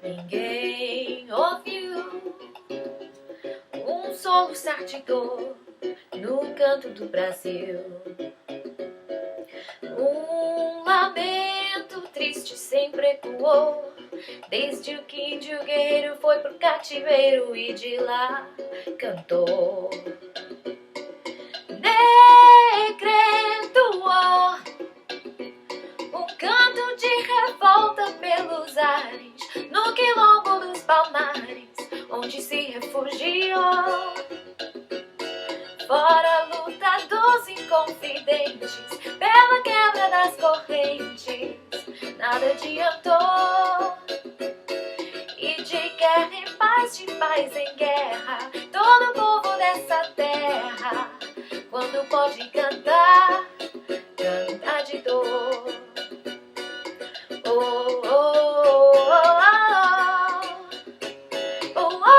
Ninguém ouviu soluçar de dor no canto do Brasil. Lamento triste sempre ecoou, desde o que índio guerreiro foi pro cativeiro e de lá cantou. Decretou canto de revolta pelos ares, no quilombo dos palmares, onde se refugiou. Fora a luta dos inconfidentes, pela quebra das correntes, nada adiantou. E de guerra em paz, de paz em guerra, todo povo dessa terra, quando pode cantar, cantar de dor. Oh, oh, oh, oh,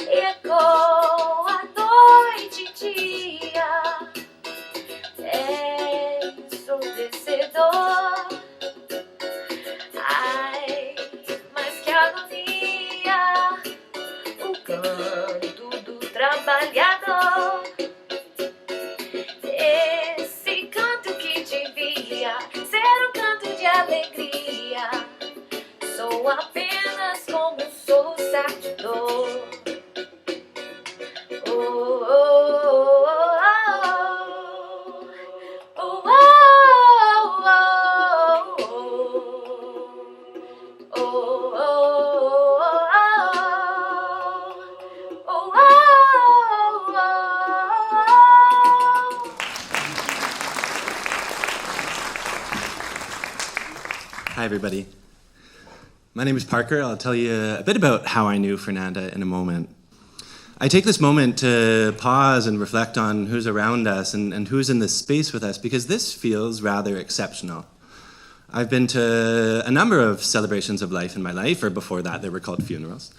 ecoa a noite e dia, é ensurdecedor. Ai, mas que agonia, o canto do trabalhador. Esse canto que devia ser um canto de alegria, sou apenas como um soluçar de dor. Oh, oh, oh, oh, oh, oh, oh, Hi, everybody. My name is Parker. I'll tell you a bit about how I knew Fernanda in a moment. I take this moment to pause and reflect on who's around us and who's in this space with us, because this feels rather exceptional. I've been to a number of celebrations of life in my life, or before that they were called funerals.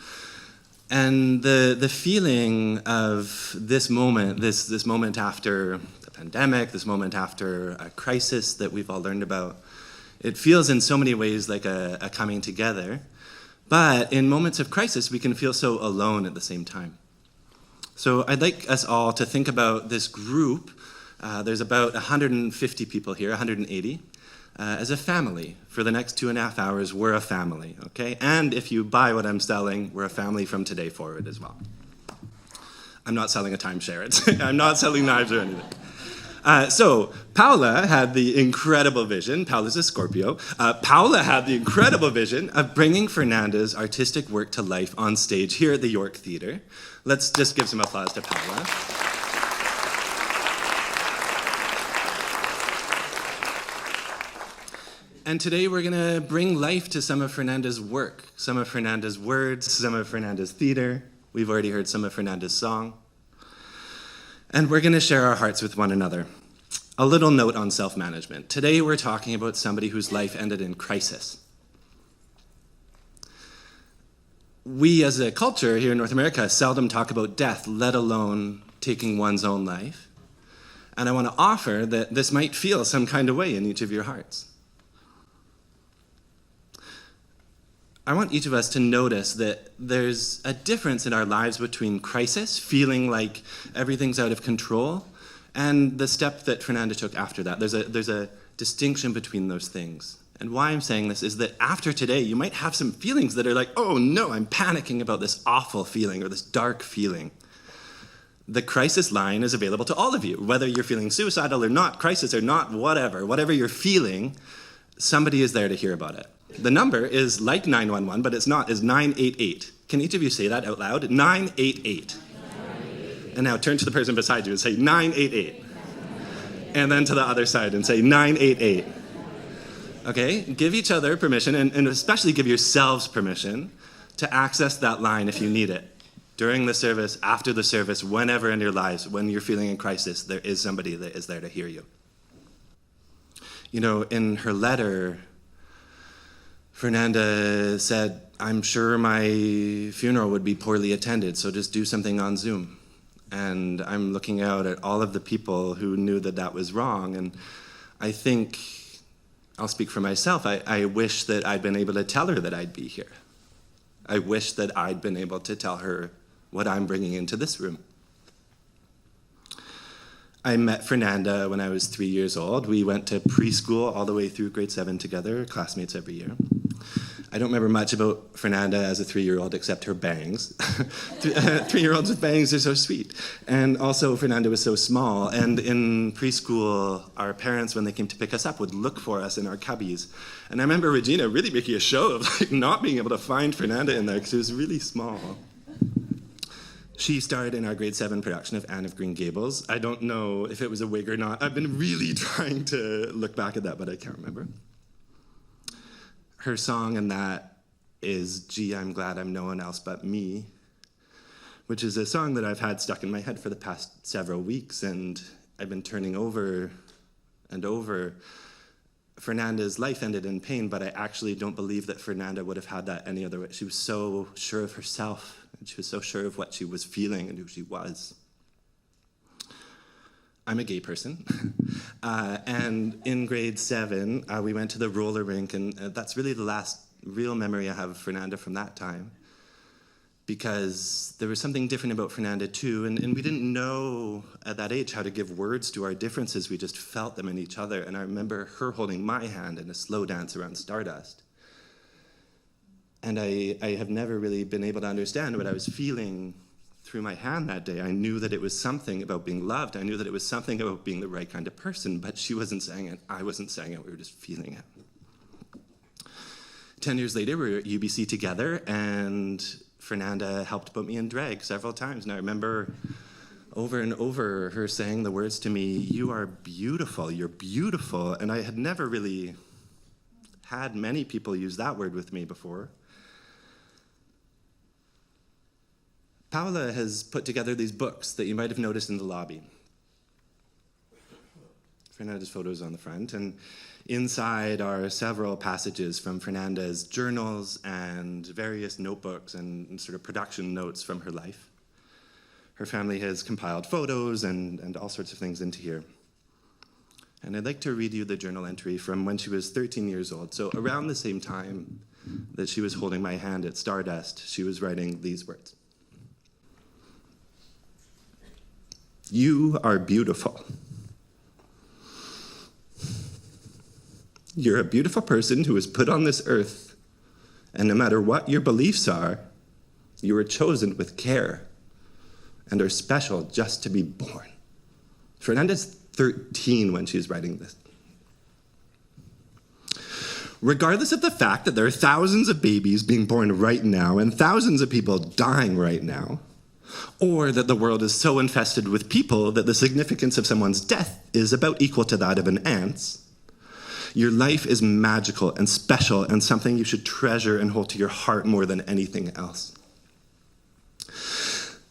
And the feeling of this moment, this moment after the pandemic, this moment after a crisis that we've all learned about, it feels in so many ways like a coming together. But in moments of crisis, we can feel so alone at the same time. So I'd like us all to think about this group. There's about 150 people here, 180, as a family. For the next 2.5 hours, we're a family, okay? And if you buy what I'm selling, we're a family from today forward as well. I'm not selling a timeshare. I'm not selling knives or anything. So Paula had the incredible vision. Paula's a Scorpio. Paula had the incredible vision of bringing Fernanda's artistic work to life on stage here at the York Theatre. Let's just give some applause to Paula. And today we're going to bring life to some of Fernanda's work, some of Fernanda's words, some of Fernanda's theatre. We've already heard some of Fernanda's song. And we're going to share our hearts with one another. A little note on self-management. Today we're talking about somebody whose life ended in crisis. We as a culture here in North America seldom talk about death, let alone taking one's own life. And I want to offer that this might feel some kind of way in each of your hearts. I want each of us to notice that there's a difference in our lives between crisis, feeling like everything's out of control, and the step that Fernanda took after that. There's a distinction between those things. And why I'm saying this is that after today, you might have some feelings that are like, oh no, I'm panicking about this awful feeling or this dark feeling. The crisis line is available to all of you, whether you're feeling suicidal or not, crisis or not, whatever you're feeling, somebody is there to hear about it. The number is like 911, but it's not, is 988. Can each of you say that out loud? 988. And now turn to the person beside you and say 988. And then to the other side and say 988. Okay, give each other permission, and especially give yourselves permission to access that line if you need it. During the service, after the service, whenever in your lives, when you're feeling in crisis, there is somebody that is there to hear you. You know, in her letter, Fernanda said, I'm sure my funeral would be poorly attended, so just do something on Zoom. And I'm looking out at all of the people who knew that that was wrong, and I think, I'll speak for myself, I wish that I'd been able to tell her that I'd be here. I wish that I'd been able to tell her what I'm bringing into this room. I met Fernanda when I was 3 years old. We went to preschool all the way through grade 7 together, classmates every year. I don't remember much about Fernanda as a 3-year-old except her bangs. 3-year-olds with bangs are so sweet. And also Fernanda was so small. And in preschool, our parents, when they came to pick us up, would look for us in our cubbies. And I remember Regina really making a show of not being able to find Fernanda in there because it was really small. She starred in our grade 7 production of Anne of Green Gables. I don't know if it was a wig or not. I've been really trying to look back at that, but I can't remember. Her song in that is Gee, I'm Glad I'm No One Else But Me, which is a song that I've had stuck in my head for the past several weeks, and I've been turning over and over. Fernanda's life ended in pain, but I actually don't believe that Fernanda would have had that any other way. She was so sure of herself, and she was so sure of what she was feeling and who she was. I'm a gay person, and in grade 7, we went to the roller rink, and that's really the last real memory I have of Fernanda from that time, because there was something different about Fernanda too, and we didn't know at that age how to give words to our differences. We just felt them in each other, and I remember her holding my hand in a slow dance around Stardust. And I have never really been able to understand what I was feeling through my hand that day. I knew that it was something about being loved. I knew that it was something about being the right kind of person, but she wasn't saying it. I wasn't saying it. We were just feeling it. 10 years later, we were at UBC together, and Fernanda helped put me in drag several times. And I remember over and over her saying the words to me, you are beautiful, you're beautiful. And I had never really had many people use that word with me before. Paula has put together these books that you might have noticed in the lobby. Fernanda's photos on the front, and inside are several passages from Fernanda's journals and various notebooks and sort of production notes from her life. Her family has compiled photos and all sorts of things into here. And I'd like to read you the journal entry from when she was 13 years old. So around the same time that she was holding my hand at Stardust, she was writing these words. You are beautiful. You're a beautiful person who was put on this earth, and no matter what your beliefs are, you were chosen with care and are special just to be born. Fernanda's 13 when she's writing this. Regardless of the fact that there are thousands of babies being born right now and thousands of people dying right now, or that the world is so infested with people that the significance of someone's death is about equal to that of an ant's, your life is magical and special and something you should treasure and hold to your heart more than anything else.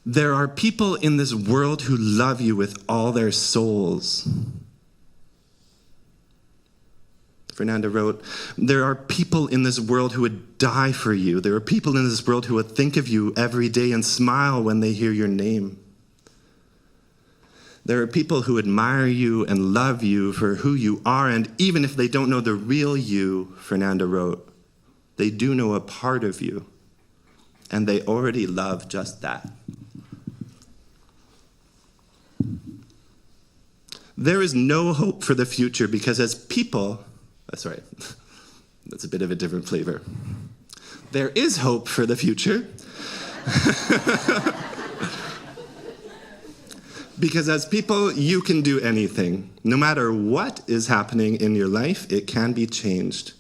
There are people in this world who love you with all their souls. Fernanda wrote, "There are people in this world who would die for you. There are people in this world who would think of you every day and smile when they hear your name. There are people who admire you and love you for who you are, and even if they don't know the real you," Fernanda wrote, "they do know a part of you, and they already love just that." There is no hope for the future because as people, sorry, that's a bit of a different flavor. There is hope for the future. Because as people, you can do anything. No matter what is happening in your life, it can be changed.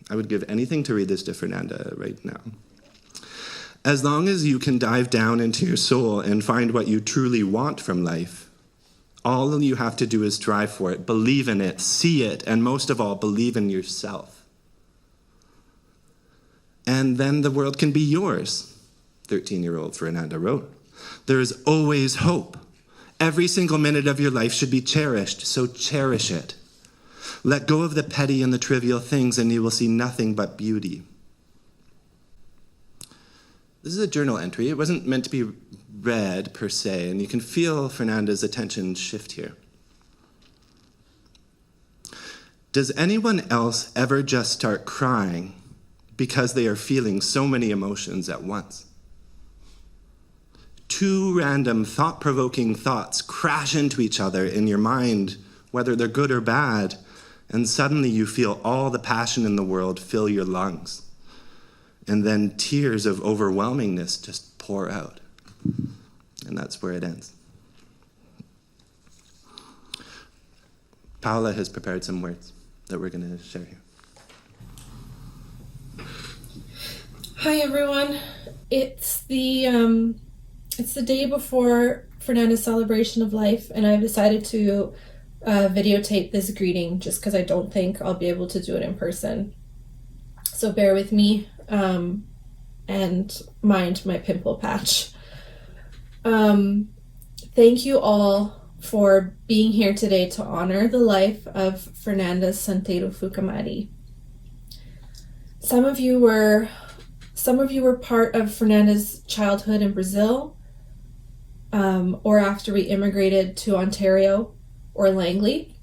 I would give anything to read this to Fernanda right now. As long as you can dive down into your soul and find what you truly want from life, all you have to do is strive for it, believe in it, see it, and most of all, believe in yourself. And then the world can be yours, 13-year-old Fernanda wrote. There is always hope. Every single minute of your life should be cherished, so cherish it. Let go of the petty and the trivial things, and you will see nothing but beauty. This is a journal entry. It wasn't meant to be read, per se, and you can feel Fernanda's attention shift here. Does anyone else ever just start crying because they are feeling so many emotions at once? Two random, thought-provoking thoughts crash into each other in your mind, whether they're good or bad, and suddenly you feel all the passion in the world fill your lungs. And then tears of overwhelmingness just pour out. And that's where it ends. Paula has prepared some words that we're going to share here. Hi, everyone. It's the day before Fernanda's celebration of life, and I've decided to videotape this greeting just because I don't think I'll be able to do it in person. So bear with me and mind my pimple patch. Thank you all for being here today to honor the life of Fernanda Santeiro Fukamari. Some of you were part of Fernanda's childhood in Brazil, or after we immigrated to Ontario or Langley.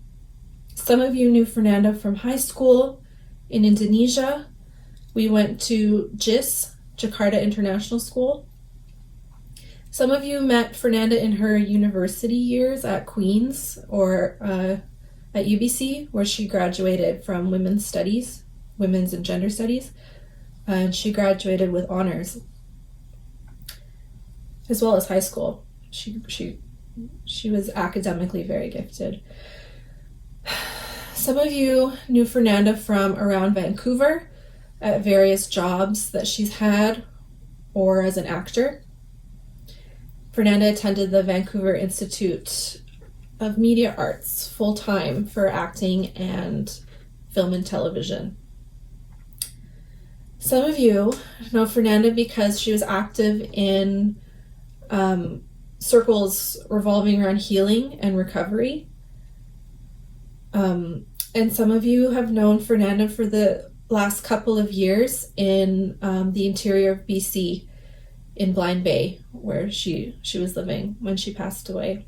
Some of you knew Fernanda from high school in Indonesia. We went to JIS, Jakarta International School. Some of you met Fernanda in her university years at Queen's or at UBC, where she graduated from women's and gender studies, and she graduated with honors, as well as high school. She was academically very gifted. Some of you knew Fernanda from around Vancouver at various jobs that she's had or as an actor. Fernanda attended the Vancouver Institute of Media Arts full-time for acting and film and television. Some of you know Fernanda because she was active in circles revolving around healing and recovery. And some of you have known Fernanda for the last couple of years in the interior of BC in Blind Bay, where she was living when she passed away.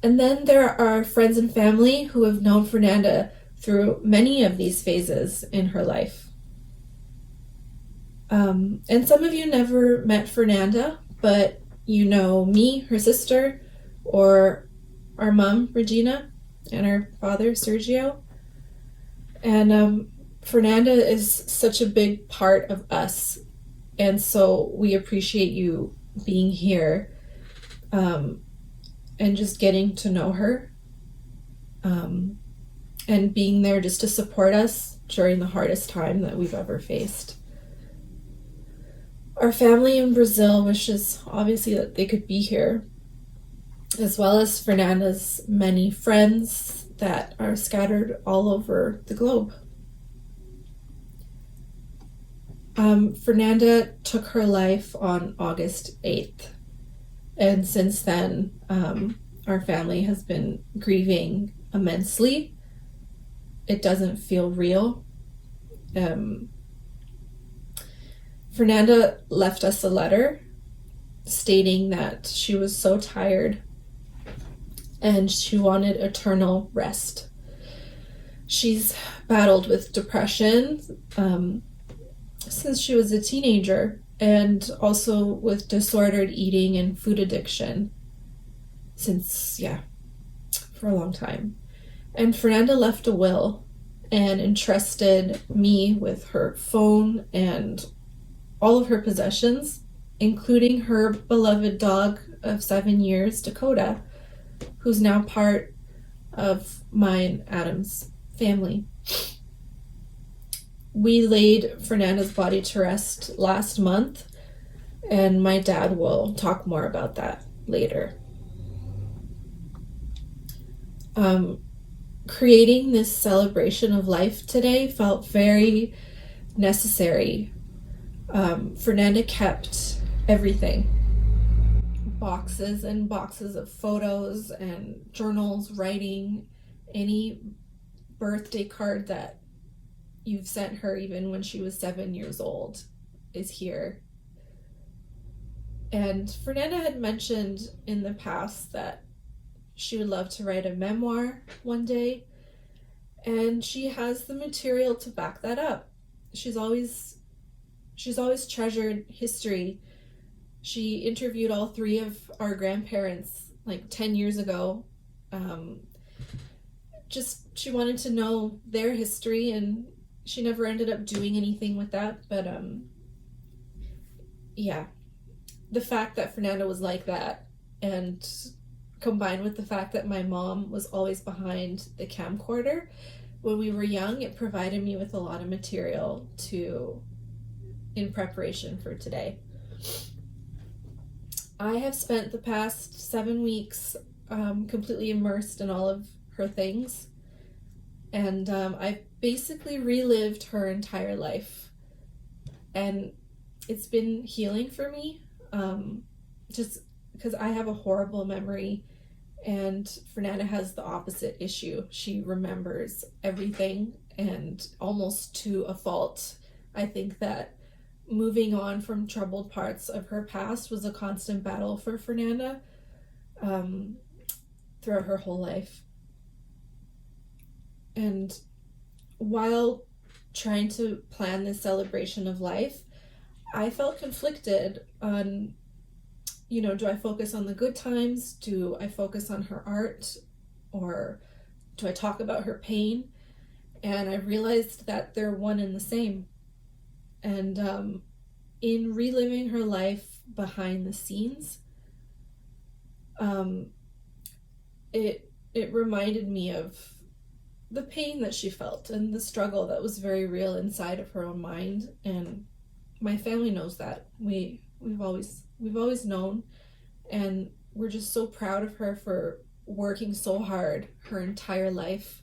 And then there are friends and family who have known Fernanda through many of these phases in her life. And some of you never met Fernanda, but you know me, her sister, or our mom, Regina, and our father, Sergio. And Fernanda is such a big part of us. And so we appreciate you being here and just getting to know her and being there just to support us during the hardest time that we've ever faced. Our family in Brazil wishes, obviously, that they could be here, as well as Fernanda's many friends that are scattered all over the globe. Fernanda took her life on August 8th, and since then, our family has been grieving immensely. It doesn't feel real. Fernanda left us a letter stating that she was so tired and she wanted eternal rest. She's battled with depression since she was a teenager, and also with disordered eating and food addiction since, for a long time. And Fernanda left a will and entrusted me with her phone and all of her possessions, including her beloved dog of 7 years, Dakota, who's now part of mine, Adam's family. We laid Fernanda's body to rest last month, and my dad will talk more about that later. Creating this celebration of life today felt very necessary. Fernanda kept everything. Boxes and boxes of photos and journals, writing, any birthday card that you've sent her even when she was 7 years old is here. And Fernanda had mentioned in the past that she would love to write a memoir one day, and she has the material to back that up. She's always treasured history. She interviewed all 3 of our grandparents like 10 years ago. She wanted to know their history, and she never ended up doing anything with that. But the fact that Fernanda was like that, and combined with the fact that my mom was always behind the camcorder when we were young, it provided me with a lot of material in preparation for today. I have spent the past 7 weeks completely immersed in all of her things, and I've basically relived her entire life, and it's been healing for me, just because I have a horrible memory, and Fernanda has the opposite issue. She remembers everything, and almost to a fault. I think that moving on from troubled parts of her past was a constant battle for Fernanda throughout her whole life. And while trying to plan this celebration of life, I felt conflicted on, do I focus on the good times? Do I focus on her art? Or do I talk about her pain? And I realized that they're one and the same. And in reliving her life behind the scenes, it reminded me of the pain that she felt and the struggle that was very real inside of her own mind. And my family knows that. We've always known, and we're just so proud of her for working so hard her entire life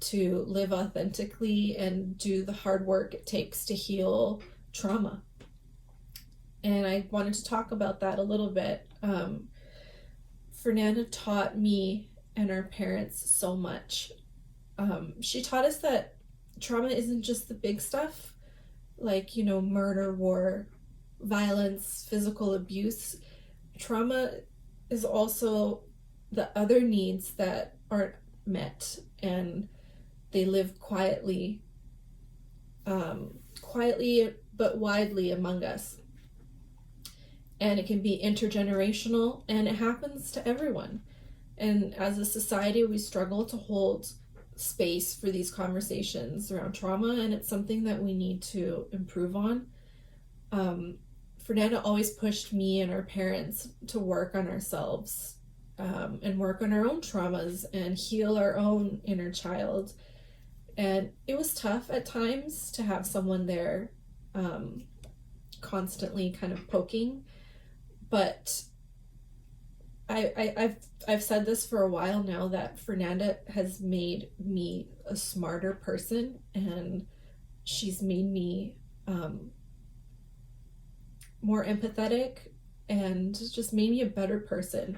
to live authentically and do the hard work it takes to heal trauma. And I wanted to talk about that a little bit. Fernanda taught me and our parents so much. She taught us that trauma isn't just the big stuff, like, murder, war, violence, physical abuse. Trauma is also the other needs that aren't met, and they live quietly but widely among us. And it can be intergenerational, and it happens to everyone. And as a society, we struggle to hold space for these conversations around trauma, and it's something that we need to improve on. Fernanda always pushed me and our parents to work on ourselves, and work on our own traumas and heal our own inner child. And it was tough at times to have someone there constantly kind of poking, but I've said this for a while now, that Fernanda has made me a smarter person, and she's made me more empathetic and just made me a better person.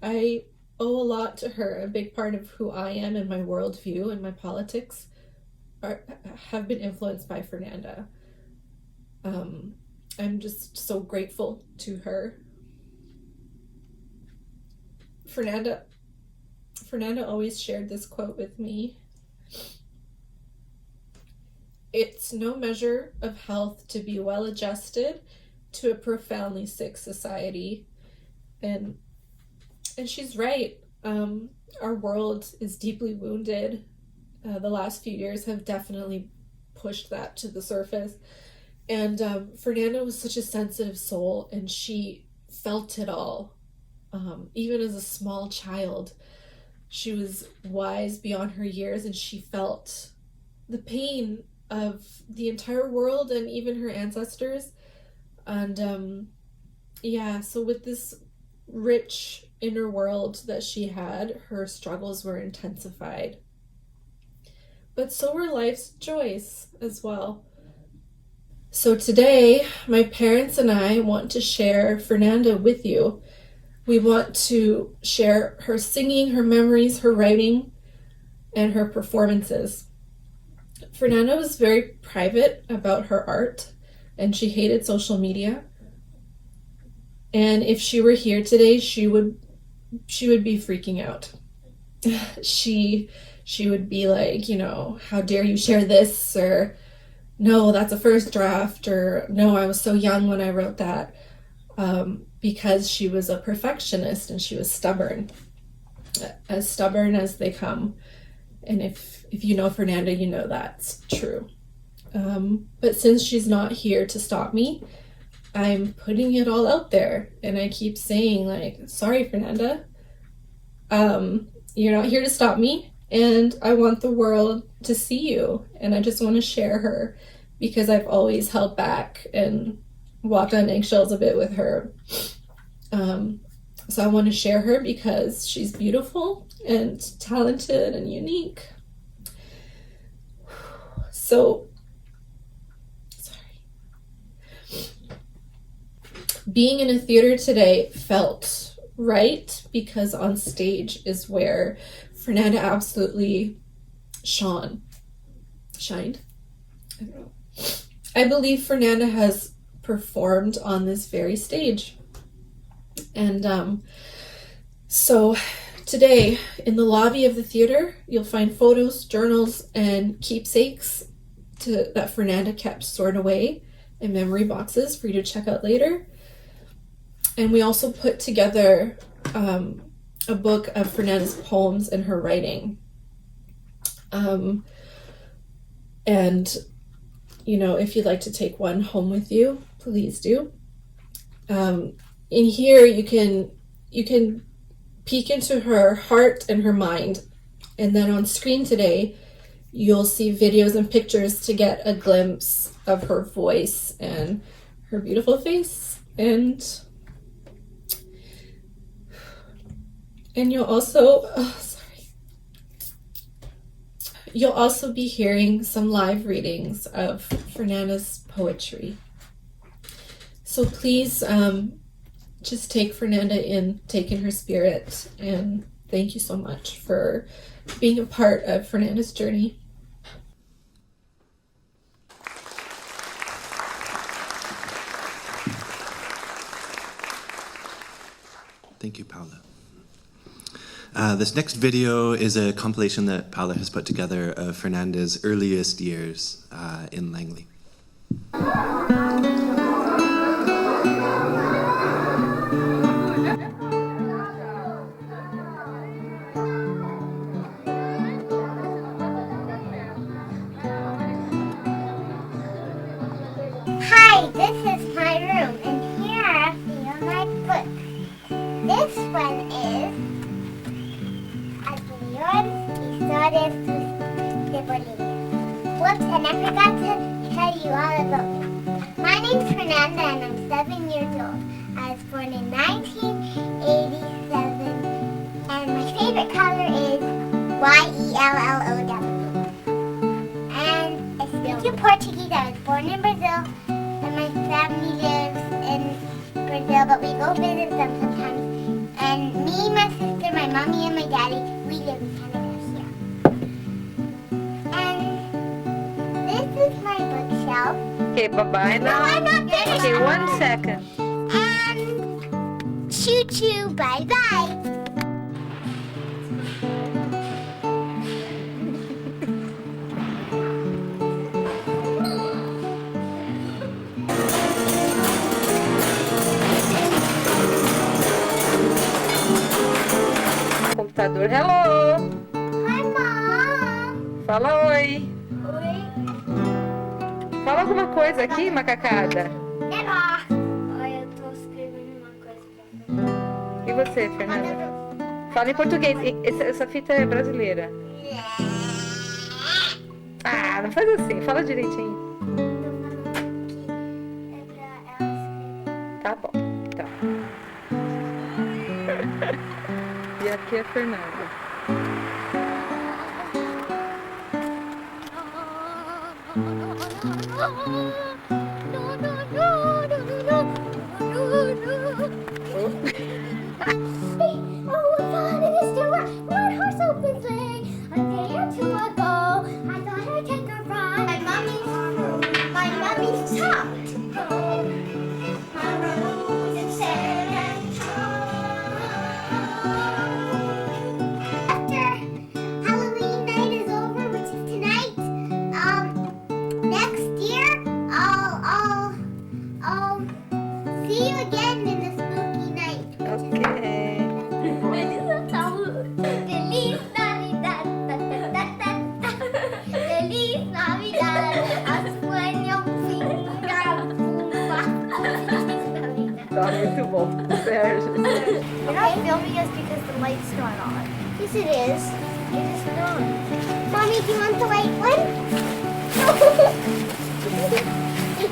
I owe a lot to her. A big part of who I am and my worldview and my politics have been influenced by Fernanda. I'm just so grateful to her. Fernanda always shared this quote with me. It's no measure of health to be well adjusted to a profoundly sick society. And she's right. Our world is deeply wounded. The last few years have definitely pushed that to the surface. And Fernanda was such a sensitive soul, and she felt it all. Even as a small child, she was wise beyond her years, and she felt the pain of the entire world and even her ancestors. And so with this rich inner world that she had, her struggles were intensified. But so were life's joys as well. So today, my parents and I want to share Fernanda with you. We want to share her singing, her memories, her writing, and her performances. Fernanda was very private about her art, and she hated social media. And if she were here today, she would be freaking out. She would be like, how dare you share this, or no, that's a first draft, or no, I was so young when I wrote that, because she was a perfectionist and she was stubborn as they come. And if you know Fernanda, you know that's true. But since she's not here to stop me, I'm putting it all out there, and I keep saying, like, sorry, Fernanda, you're not here to stop me, and I want the world to see you, and I just want to share her, because I've always held back and walked on eggshells a bit with her. So I want to share her because she's beautiful and talented and unique. So, being in a theater today felt right, because on stage is where Fernanda absolutely shined. I don't know. I believe Fernanda has performed on this very stage. And so today, in the lobby of the theater, you'll find photos, journals, and keepsakes that Fernanda kept stored away in memory boxes for you to check out later. And we also put together a book of Fernanda's poems and her writing. And, if you'd like to take one home with you, please do. In here, you can peek into her heart and her mind. And then on screen today, you'll see videos and pictures to get a glimpse of her voice and her beautiful face. And you'll also be hearing some live readings of Fernanda's poetry. So please just take Fernanda take in her spirit, and thank you so much for being a part of Fernanda's journey. Thank you, Paula. This next video is a compilation that Paula has put together of Fernanda's earliest years in Langley. Hi, this is my room, and here are a few of my books. This one is Historias de Bolivia. Whoops, and I forgot to tell you all about me. My name's Fernanda, and I'm 7 years old. I was born in 1987, and my favorite color is YELLOW. And I speak in Portuguese. I was born in Brazil, and my family lives in Brazil, but we go visit them sometimes. And me, my sister, my mommy, and my daddy, we live in Canada here. And this is my bookshelf. Okay, bye-bye No, now. I'm not finished. Okay, 1 second. And choo-choo, bye-bye. Computador, hello! Hi, Mom. Fala oi! Oi. Fala alguma coisa aqui, macacada. Oi, eu tô escrevendo uma coisa pra E você, Fernanda? Fala em português. Essa fita é brasileira. Ah, não faz assim. Fala direitinho. É pra ela escrever. Tá bom. Então. E aqui é a Fernanda. Oh, I thought it was the red horse open sleigh. A day or two ago, I thought I'd take a ride. My mummy's chopped. My rose and sad and after Halloween night is over, which is tonight, next year I'll see you again in the spooky night. Ok. Feliz Navidad, ta, ta, ta, ta. Feliz Navidad, a sueño fin. Tá muito bom. Sérgio. We're not filming us because the light's not on. Yes, it is. It is not. Mommy, do you want the white one? You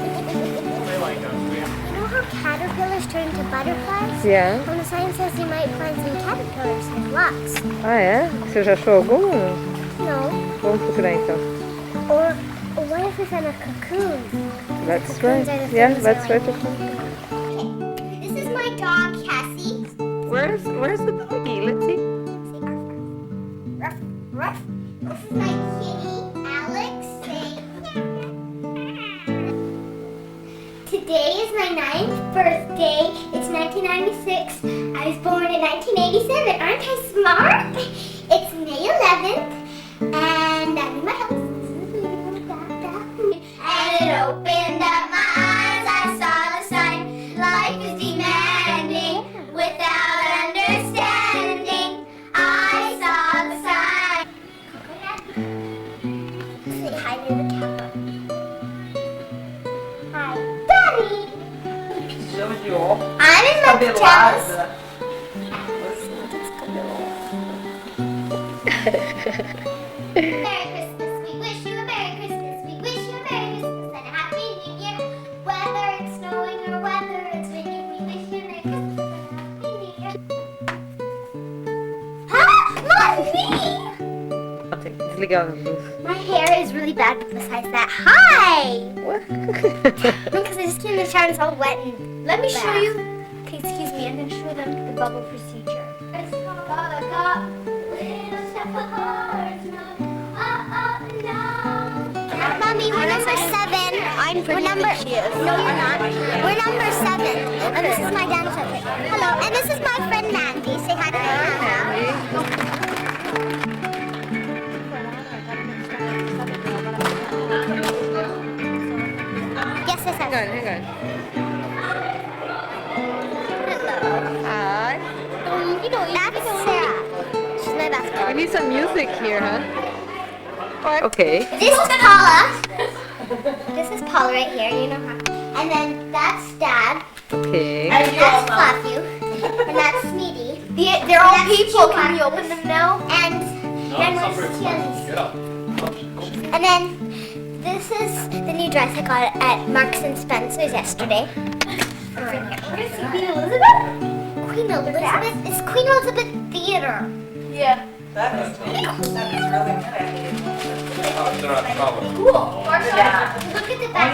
know how caterpillars turn to butterflies? Yeah. On the sign says you might find some caterpillars with locks. Ah, é? Você já achou algum? No. Vamos procurar então. Or what if we found a cocoon? Let's Cocoons try. are the Yeah, things let's that try like- to. Okay. This is my dog, Cassie. Where's the doggy? Let's see. Say ruff, ruff, ruff. This is my kitty, Alex. Say today is my 9th birthday. It's 1996. I was born in 1987. Aren't I smart? It's May 11th, and I'm in my house. And it opened up my eyes. I saw the sign. Life is demanding without understanding. I saw the sign. Say hi to the camera. Hi, Daddy. Chama de óculos. I'm in my pajamas. Cabelada. Merry Christmas, we wish you a Merry Christmas. We wish you a Merry Christmas and a Happy New Year. Whether it's snowing or whether it's raining, we wish you a Merry Christmas and a Happy New Year. Huh? Mommy! Tem que desligar a luz. My hair is really bad besides that. Hi! What? Because I just came in the shower and it's all wet and Let me show bad. you. Okay, excuse me. I'm going to show them the bubble procedure. Mommy, we're number 7. I'm pretty We're number. she is. No, you're not. We're number 7. And this is my dance outfit. Hello, and this is my friend Mandy. Say hi to her. Yes, yes, Hang yes. on, hang on. Hello. Hi. That's Sarah. She's my best We friend. need some music here, huh? Okay. This is Paula. This is Paula right here. You know her. And then that's Dad. Okay. That's Fluffy. And that's Sneedy. They're all That's people. Chihuahua. Can you open them now? And then where's Chili's? And then this is the new dress I got at Marks and Spencer's yesterday. We're in here. We're gonna see Queen Elizabeth. Queen Elizabeth is Queen Elizabeth Theater. Yeah. That is really good. Cool. Marcia, look at the back.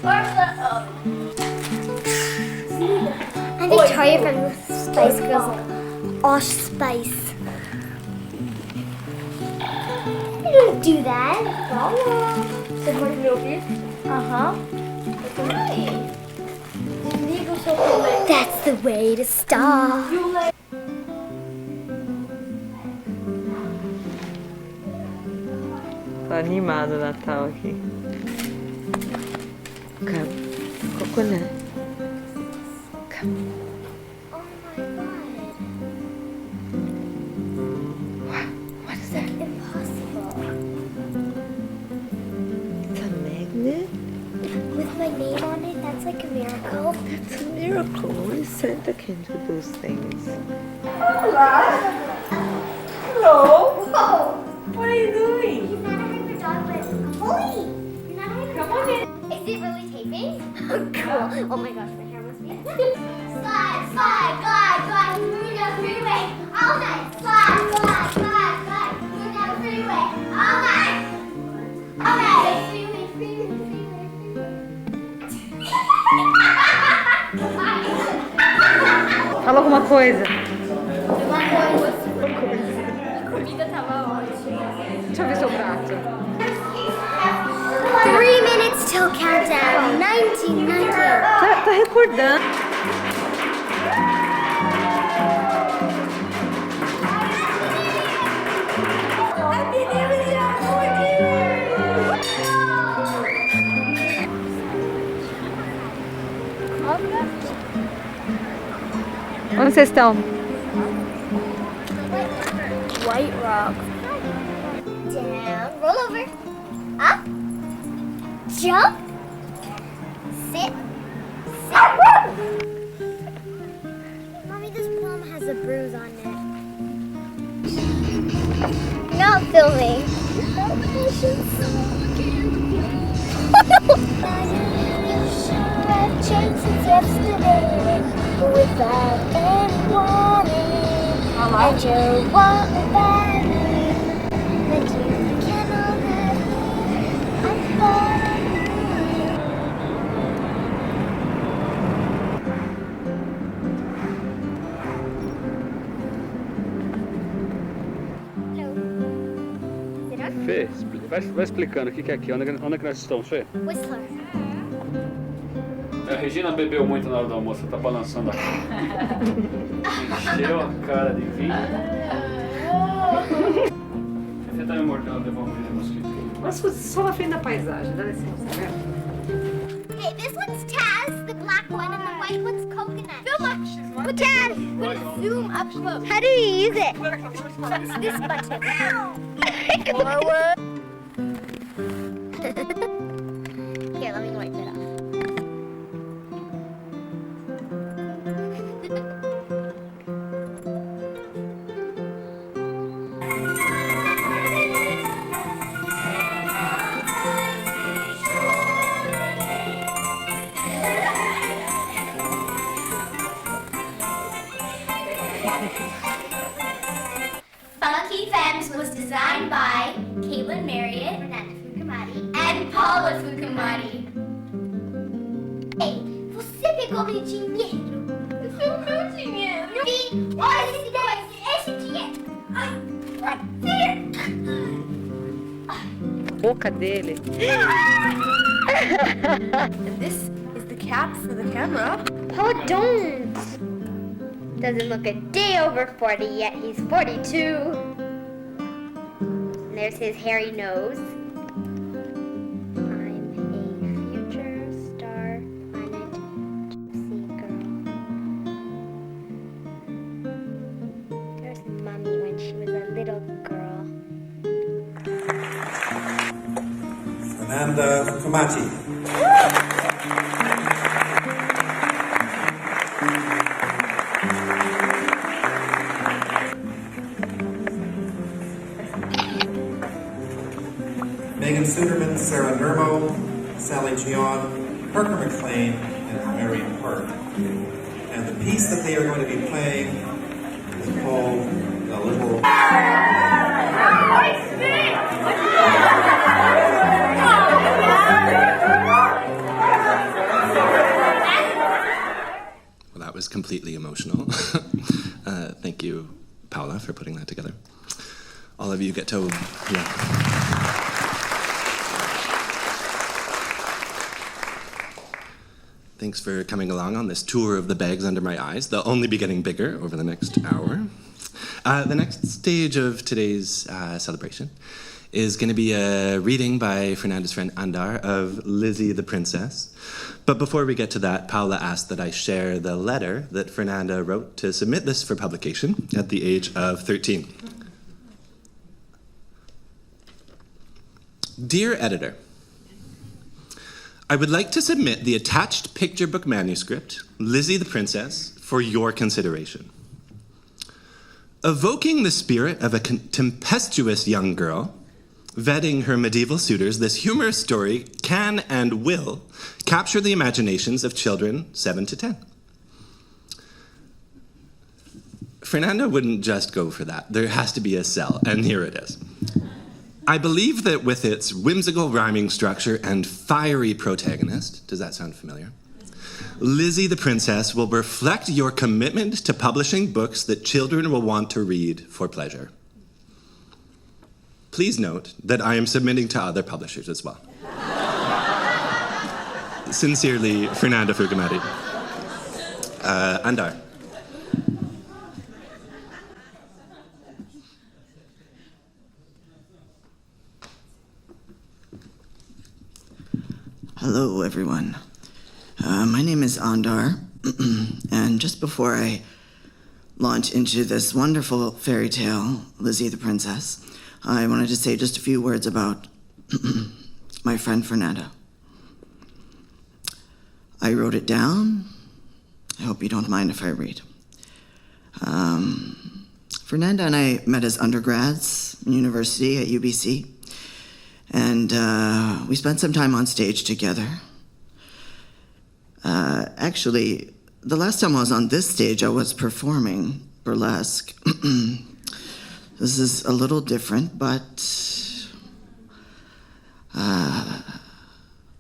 Marcia, And they try it from the Spice Girls. Osh Spice. You don't do that. Você pode me ouvir? Desliga o seu colete. That's the way to start. Tá animado o Natal aqui. Coconut. Oh my god. What is that? Impossible. It's a magnet? With my name on it, that's like a miracle. It's a miracle. Only Santa can do those things. Hello. Whoa! What are you doing? He's not a hyper dog, but holy! You're not a hyper Come dog. on in. Is it really taping? Cool. Oh my gosh, my hair must be. Slide, slide, glide, glide through the freeway all night. Slide, slide, slide, glide through the freeway all night. All night. Freeway, freeway, freeway, freeway. Fala alguma coisa. Comida tava ótima. Deixa eu ver seu prato. 3 minutes till countdown. 1990. Tá recordando. Onde vocês estão? White rock. Down. Roll over. Up. Jump. Sit. Sit. Mommy, this plum has a bruise on it. Not filming. You should have changed since yesterday without any warning. And you want me back, but you cannot have me. I'm falling. Hello. Sit on. Fê, vai explicando o que é aqui, onde é que nós estamos, Fê? Whistler. A Regina bebeu muito na hora do almoço, tá balançando a cara. Encheu a cara de vinho. A Fê tá me mordendo, devolvendo o mosquito. Mas só na frente da paisagem, dá licença, né? Hey, this one's Taz, the black one, and the white one's coconut. So much. But Dad, we're gonna zoom up close. How do you use it? Press this button. Forward. Here, let me wipe it off. Funky Femmes was designed by Caitlin Marriott, Fernanda Fukamati, and Paula Fukamati. Ei, você pegou meu dinheiro? Esse é o meu dinheiro. Vi, olha esse dinheiro. Ai, A boca dele. And this is the cap for the camera. Paul don't. Doesn't look a day over 40 yet. He's 42. And there's his hairy nose. I'm a future star planet gypsy girl. There's Mommy when she was a little girl. Fernanda Fukamati. Megan Suderman, Sarah Nermo, Sally Gion, Parker McLean, and Mary Park. And the piece that they are going to be playing is called The Little... Well, that was completely emotional. Thank you, Paula, for putting that together. All of you get to, Thanks for coming along on this tour of the bags under my eyes. They'll only be getting bigger over the next hour. The next stage of today's celebration is going to be a reading by Fernanda's friend Andar of Lizzie the Princess. But before we get to that, Paula asked that I share the letter that Fernanda wrote to submit this for publication at the age of 13. Dear editor, I would like to submit the attached picture book manuscript, Lizzie the Princess, for your consideration. Evoking the spirit of a tempestuous young girl, vetting her medieval suitors, this humorous story can and will capture the imaginations of children 7 to 10. Fernanda wouldn't just go for that. There has to be a sell, and here it is. I believe that with its whimsical rhyming structure and fiery protagonist, does that sound familiar? Lizzie the Princess will reflect your commitment to publishing books that children will want to read for pleasure. Please note that I am submitting to other publishers as well. Sincerely, Fernanda Fukamari. Andar. Hello, everyone. My name is Andar, and just before I launch into this wonderful fairy tale, Lizzie the Princess, I wanted to say just a few words about my friend Fernanda. I wrote it down. I hope you don't mind if I read. Fernanda and I met as undergrads in university at UBC. And we spent some time on stage together. Actually, the last time I was on this stage, I was performing burlesque. This is a little different, but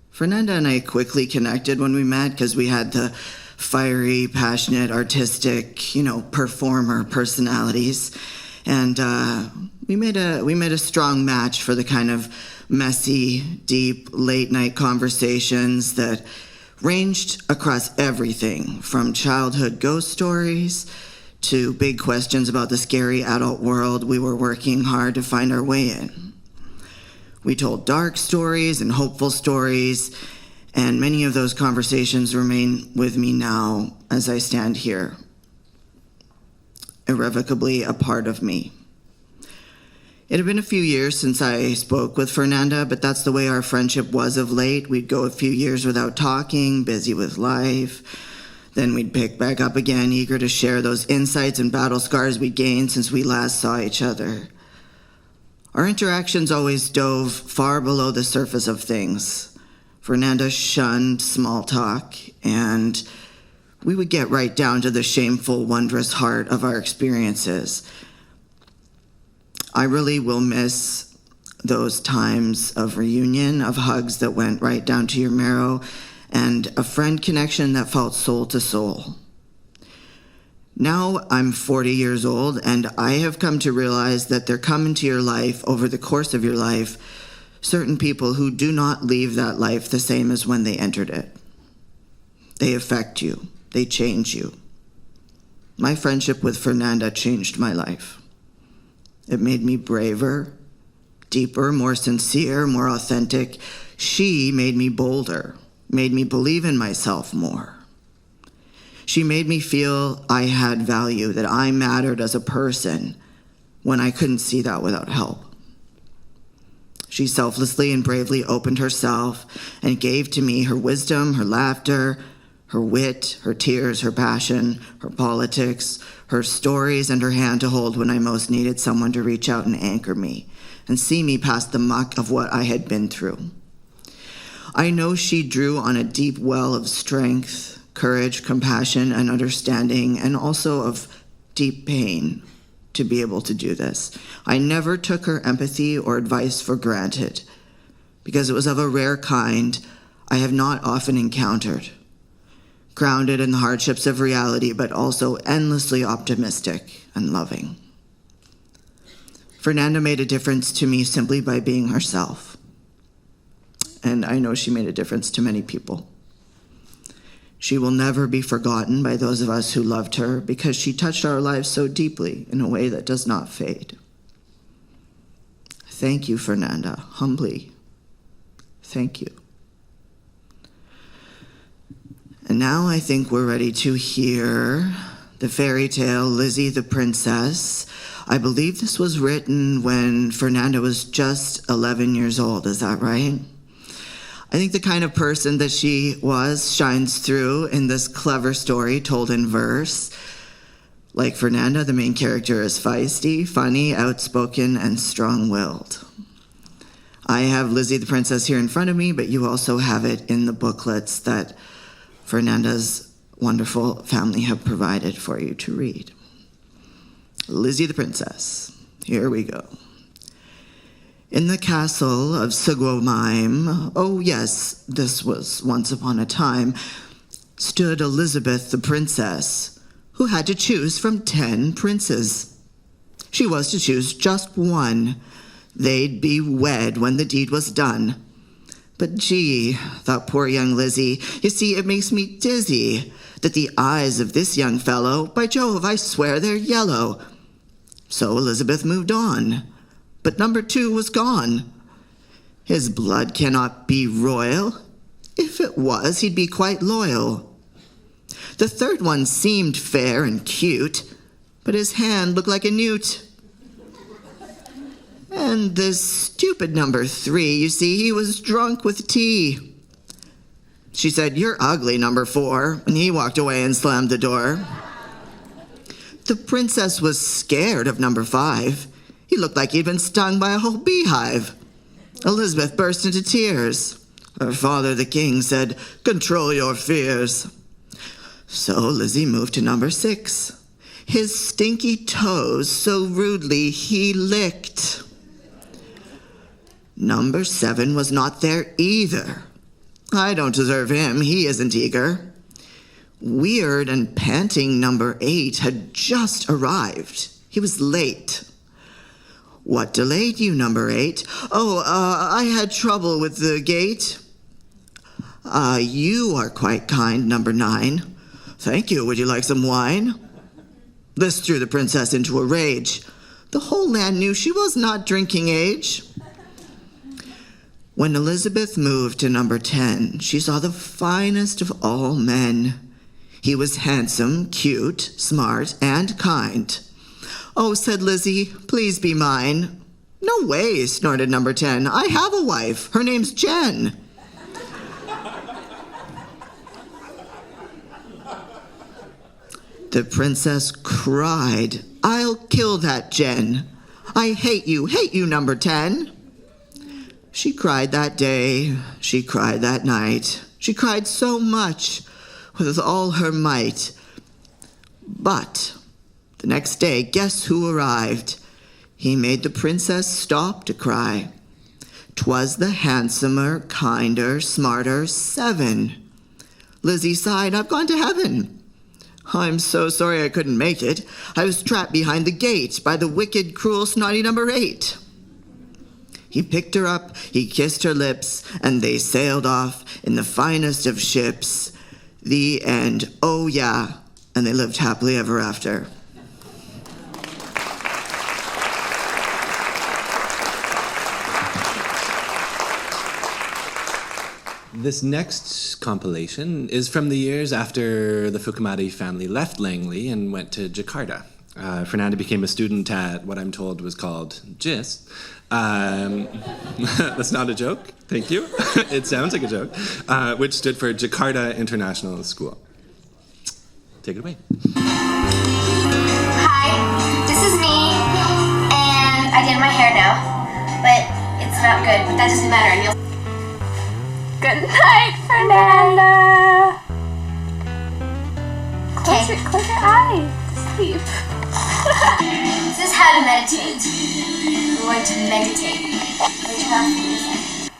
Fernanda and I quickly connected when we met because we had the fiery, passionate, artistic, performer personalities. And we made a strong match for the kind of messy, deep, late-night conversations that ranged across everything from childhood ghost stories to big questions about the scary adult world we were working hard to find our way in. We told dark stories and hopeful stories, and many of those conversations remain with me now as I stand here, irrevocably a part of me. It had been a few years since I spoke with Fernanda, but that's the way our friendship was of late. We'd go a few years without talking, busy with life. Then we'd pick back up again, eager to share those insights and battle scars we'd gained since we last saw each other. Our interactions always dove far below the surface of things. Fernanda shunned small talk, and we would get right down to the shameful, wondrous heart of our experiences. I really will miss those times of reunion, of hugs that went right down to your marrow, and a friend connection that felt soul to soul. Now I'm 40 years old, and I have come to realize that there come into your life, over the course of your life, certain people who do not leave that life the same as when they entered it. They affect you. They change you. My friendship with Fernanda changed my life. It made me braver, deeper, more sincere, more authentic. She made me bolder, made me believe in myself more. She made me feel I had value, that I mattered as a person when I couldn't see that without help. She selflessly and bravely opened herself and gave to me her wisdom, her laughter, her wit, her tears, her passion, her politics, her stories, and her hand to hold when I most needed someone to reach out and anchor me and see me past the muck of what I had been through. I know she drew on a deep well of strength, courage, compassion, and understanding, and also of deep pain to be able to do this. I never took her empathy or advice for granted because it was of a rare kind I have not often encountered. grounded in the hardships of reality, but also endlessly optimistic and loving. Fernanda made a difference to me simply by being herself. And I know she made a difference to many people. She will never be forgotten by those of us who loved her because she touched our lives so deeply in a way that does not fade. Thank you, Fernanda. Humbly, thank you. And now I think we're ready to hear the fairy tale Lizzie the Princess. I believe this was written when Fernanda was just 11 years old. Is that right? I think the kind of person that she was shines through in this clever story told in verse. Like Fernanda, the main character is feisty, funny, outspoken, and strong-willed. I have Lizzie the Princess here in front of me, but you also have it in the booklets that Fernanda's wonderful family have provided for you to read. Lizzie the Princess. Here we go. In the castle of Sigwamaim, oh yes, this was once upon a time, stood Elizabeth the Princess, who had to choose from 10 princes. She was to choose just one. They'd be wed when the deed was done. But gee, thought poor young Lizzie, you see, it makes me dizzy that the eyes of this young fellow, by Jove, I swear they're yellow. So Elizabeth moved on, but number 2 was gone. His blood cannot be royal. If it was, he'd be quite loyal. The 3rd one seemed fair and cute, but his hand looked like a newt. And this stupid number 3, you see, he was drunk with tea. She said, "You're ugly, number 4, and he walked away and slammed the door. The princess was scared of number 5. He looked like he'd been stung by a whole beehive. Elizabeth burst into tears. Her father, the king, said, "Control your fears." So Lizzie moved to number 6. His stinky toes so rudely he licked. Number 7 was not there either. I don't deserve him, he isn't eager. Weird and panting number 8 had just arrived. He was late. What delayed you, number 8? I had trouble with the gate. You are quite kind, number 9. Thank you, would you like some wine? This threw the princess into a rage. The whole land knew she was not drinking age. When Elizabeth moved to number 10, she saw the finest of all men. He was handsome, cute, smart, and kind. "Oh," said Lizzie, "please be mine." "No way," snorted number 10. "I have a wife. Her name's Jen." The princess cried, "I'll kill that Jen. I hate you, number 10. She cried that day, she cried that night. She cried so much, with all her might. But the next day, guess who arrived? He made the princess stop to cry. 'Twas the handsomer, kinder, smarter 7. Lizzie sighed, "I've gone to heaven. I'm so sorry I couldn't make it. I was trapped behind the gate by the wicked, cruel, snotty number 8. He picked her up, he kissed her lips, and they sailed off in the finest of ships. The end. Oh, yeah. And they lived happily ever after. This next compilation is from the years after the Fukamadi family left Langley and went to Jakarta. Fernanda became a student at what I'm told was called GIS. That's not a joke, thank you. It sounds like a joke, which stood for Jakarta International School. Take it away. Hi, this is me, and I did my hair now, but it's not good, but that doesn't matter. And you'll... Good night, Fernanda. Close your eyes to sleep. This is how to meditate. We're going to meditate. We're turn off the music.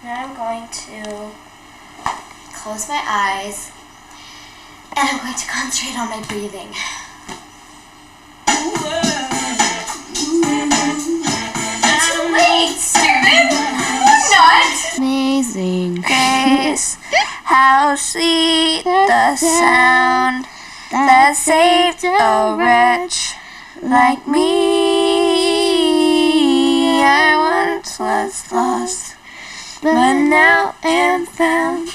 Now I'm going to close my eyes And I'm going to concentrate on my breathing. Too late, stupid! Not! Amazing grace, how sweet the sound that saved a wretch like me. I once was lost, but now am found.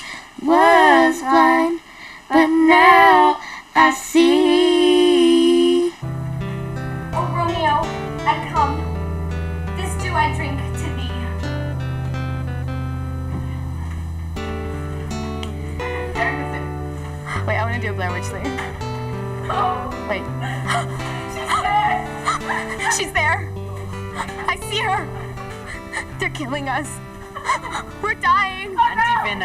Was blind, but now I see. Oh, Romeo, I come. This do I drink to thee. Wait, I want to do a Blair Witch thing. Oh, Wait. she's there. She's there. I see her. They're killing us. We're dying. You're not. You're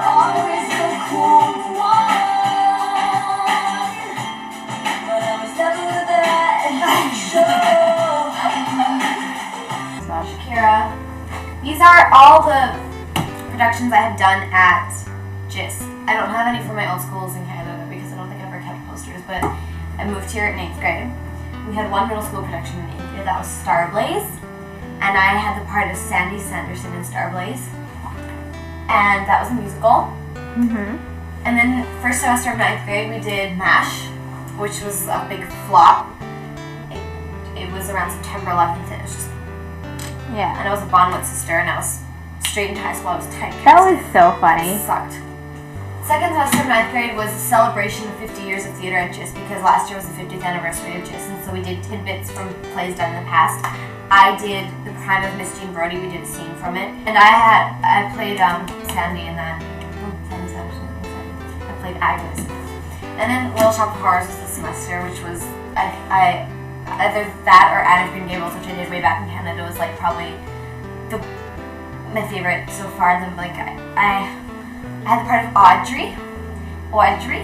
always the cool one, but I was never that sure. Shakira, these are all the productions I have done at GIS. I don't have any from my old schools in Canada because I don't think I ever kept posters, but I moved here in 8th grade. We had one middle school production in India that was Starblaze, and I had the part of Sandy Sanderson in Starblaze, and that was a musical. And then first semester of 9th grade we did MASH, which was a big flop. It was around September 11th, and it was just, Yeah. and I was a Bonwit sister, and I was straight into high school. I was typecasted. That was so funny. It sucked. Second semester of 9th grade was a celebration of 50 years of theater at GIS because last year was the 50th anniversary of GIS, and so we did tidbits from plays done in the past. I did The Crime of Miss Jean Brodie, we did a scene from it, and I played Sandy in that. Sandy Sanderson. I played Agnes. And then Little Shop of Horrors was this semester, which was I either that or Anne of Green Gables, which I did way back in Canada, was like probably my favorite so far. Then like I had the part of Audrey,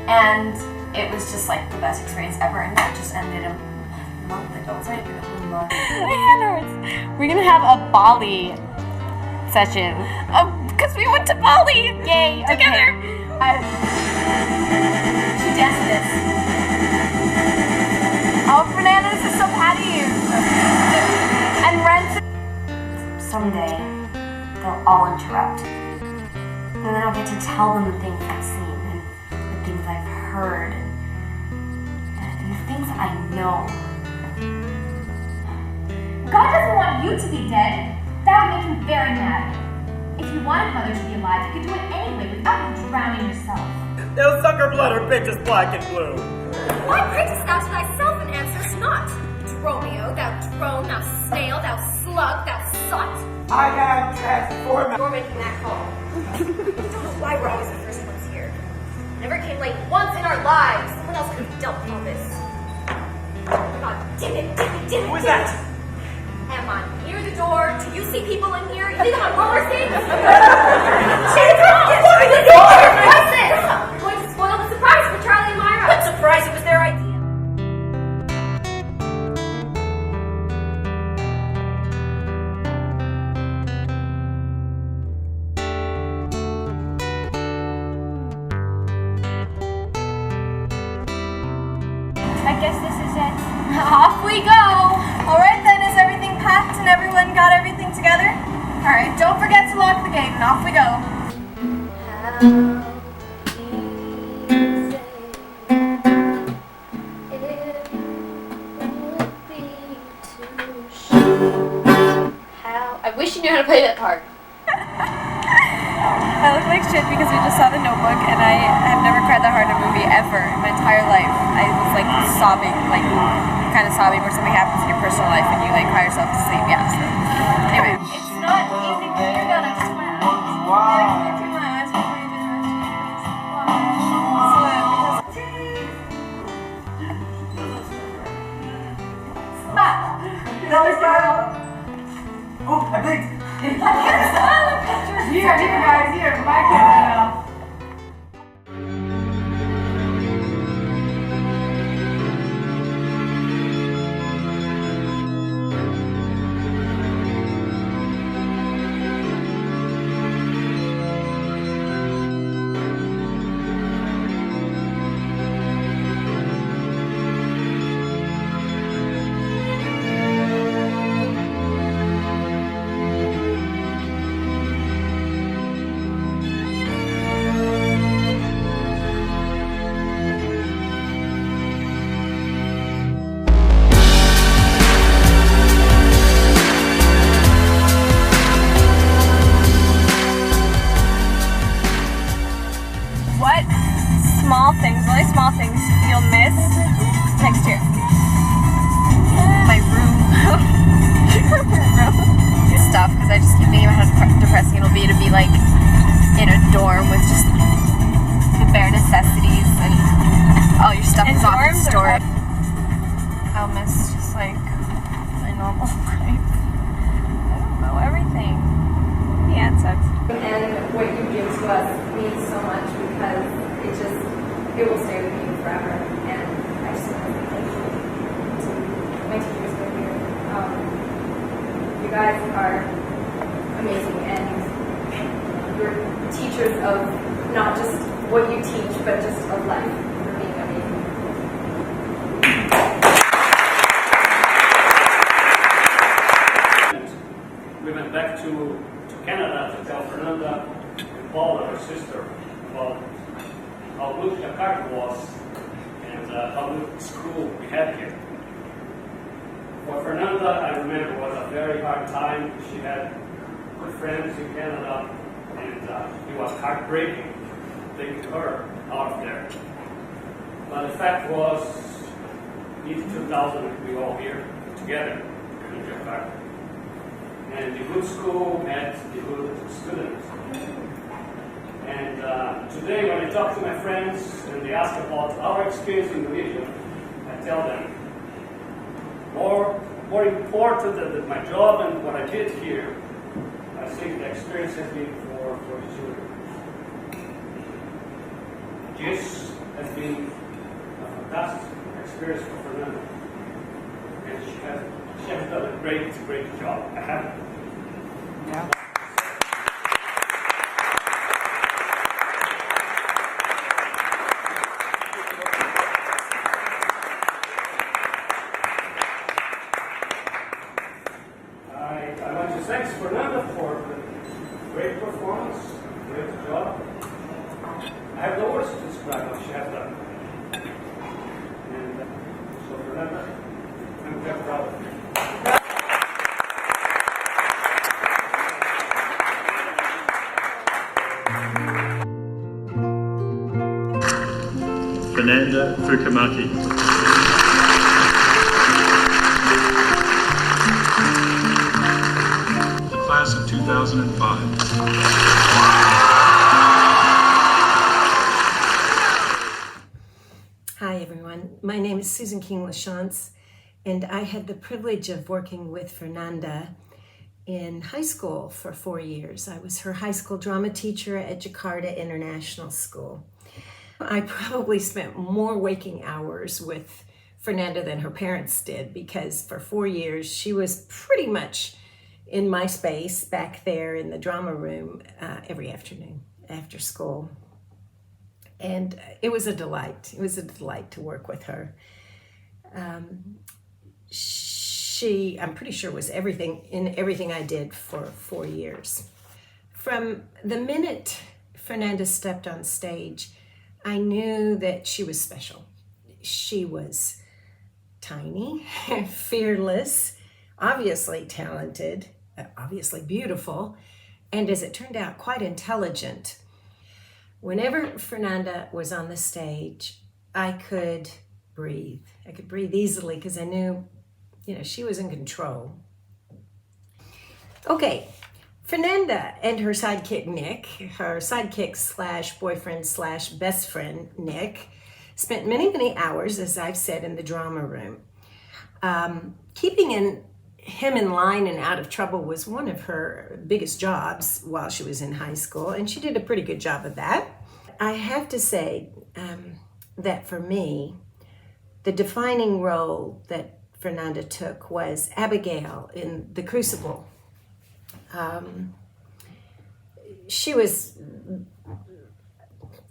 and it was just like the best experience ever, and that just ended a month ago. It's not even a whole month. My hand hurts. We're gonna have a Bali session. Because we went to Bali! Yay! Together! Okay. She danced this. Oh, Fernanda, this is so patty. And Rent. Someday, they'll all interrupt. And then I'll get to tell them the things I've seen, and the things I've heard, and the things I know. God doesn't want you to be dead. That would make him very mad. If you wanted Mother to be alive, you could do it anyway without drowning yourself. They'll suck her blood, her bitch is black and blue. Why prayest thou to thyself and answerest not? Dromio, thou drone, thou snail, thou slug, thou sot. I have transformed. You're making that call. I don't know why we're always the first ones here. Never came late once in our lives. Someone else could have dealt with all this. God damn it, damn it, damn it. Who is that? Am I near the door? Do you see people in here? You think I'm on roller skates? Shut up! Open the door! What's this? I'm going to spoil the surprise for Charlie and Myra. What surprise? It was their idea. I guess this is it. Off we go. All right then, is everything packed and everyone got everything together? All right, don't forget to lock the gate and off we go. I wish you knew how to play that part. I look like shit because we just saw The Notebook, and I have never cried that hard in a movie ever in my entire life. I was like sobbing, like kind of sobbing where something happens in your personal life and you like cry yourself to sleep. Yeah. So, anyway. It's not easy when you're gonna swim. Oh, I blinked. Here, guys, here, my camera. Yeah, it sucks. And what you give to us means so much because it will stay with me forever. And I just want to say thank you to my teachers that are here. You guys are amazing, and you're teachers of not just what you teach, but just of life. You're being amazing. We went back to Canada to tell Fernanda and Paula, her sister, about how good Jakarta was and how good school we had here. For Fernanda, I remember, was a very hard time. She had good friends in Canada, and it was heartbreaking taking her out of there. But the fact was, in 2000, we were all here together in Jakarta. And the good school met the good students. And today, when I talk to my friends and they ask about our experience in Indonesia, I tell them, more important than my job and what I did here, I think the experience has been for the children. This has been a fantastic experience for Fernanda. And she has done a great job. I have. Yeah. I want to thank Fernanda for the great performance, great job. I have no words to describe what she has done. And so Fernanda, I'm very proud of you. Fernanda Fukamaki. The class of 2005. Hi everyone, my name is Susan King-LaChance, and I had the privilege of working with Fernanda in high school for 4 years. I was her high school drama teacher at Jakarta International School. I probably spent more waking hours with Fernanda than her parents did, because for 4 years she was pretty much in my space back there in the drama room every afternoon after school. And it was a delight. It was a delight to work with her. She, I'm pretty sure, was everything I did for 4 years. From the minute Fernanda stepped on stage, I knew that she was special. She was tiny, fearless, obviously talented, obviously beautiful, and as it turned out, quite intelligent. Whenever Fernanda was on the stage, I could breathe. I could breathe easily because I knew, she was in control. Okay, Fernanda and her sidekick Nick, her sidekick slash boyfriend slash best friend Nick, spent many hours, as I've said, in the drama room. Keeping him in line and out of trouble was one of her biggest jobs while she was in high school, and she did a pretty good job of that. I have to say that for me, the defining role that Fernanda took was Abigail in The Crucible.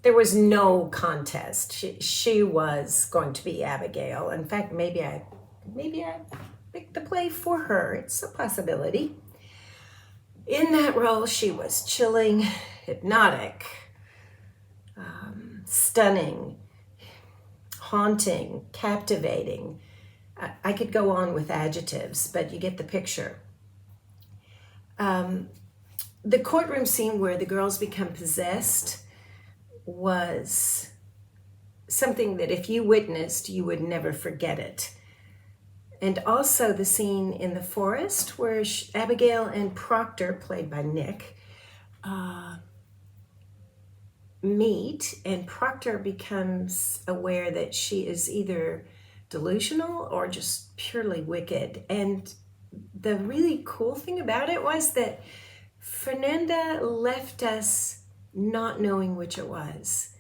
There was no contest. She was going to be Abigail. In fact, maybe I picked the play for her. It's a possibility. In that role, she was chilling, hypnotic, stunning, haunting, captivating. I could go on with adjectives, but you get the picture. The courtroom scene where the girls become possessed was something that if you witnessed, you would never forget it. And also the scene in the forest where Abigail and Proctor, played by Nick, meet, and Proctor becomes aware that she is either delusional or just purely wicked. And the really cool thing about it was that Fernanda left us not knowing which it was.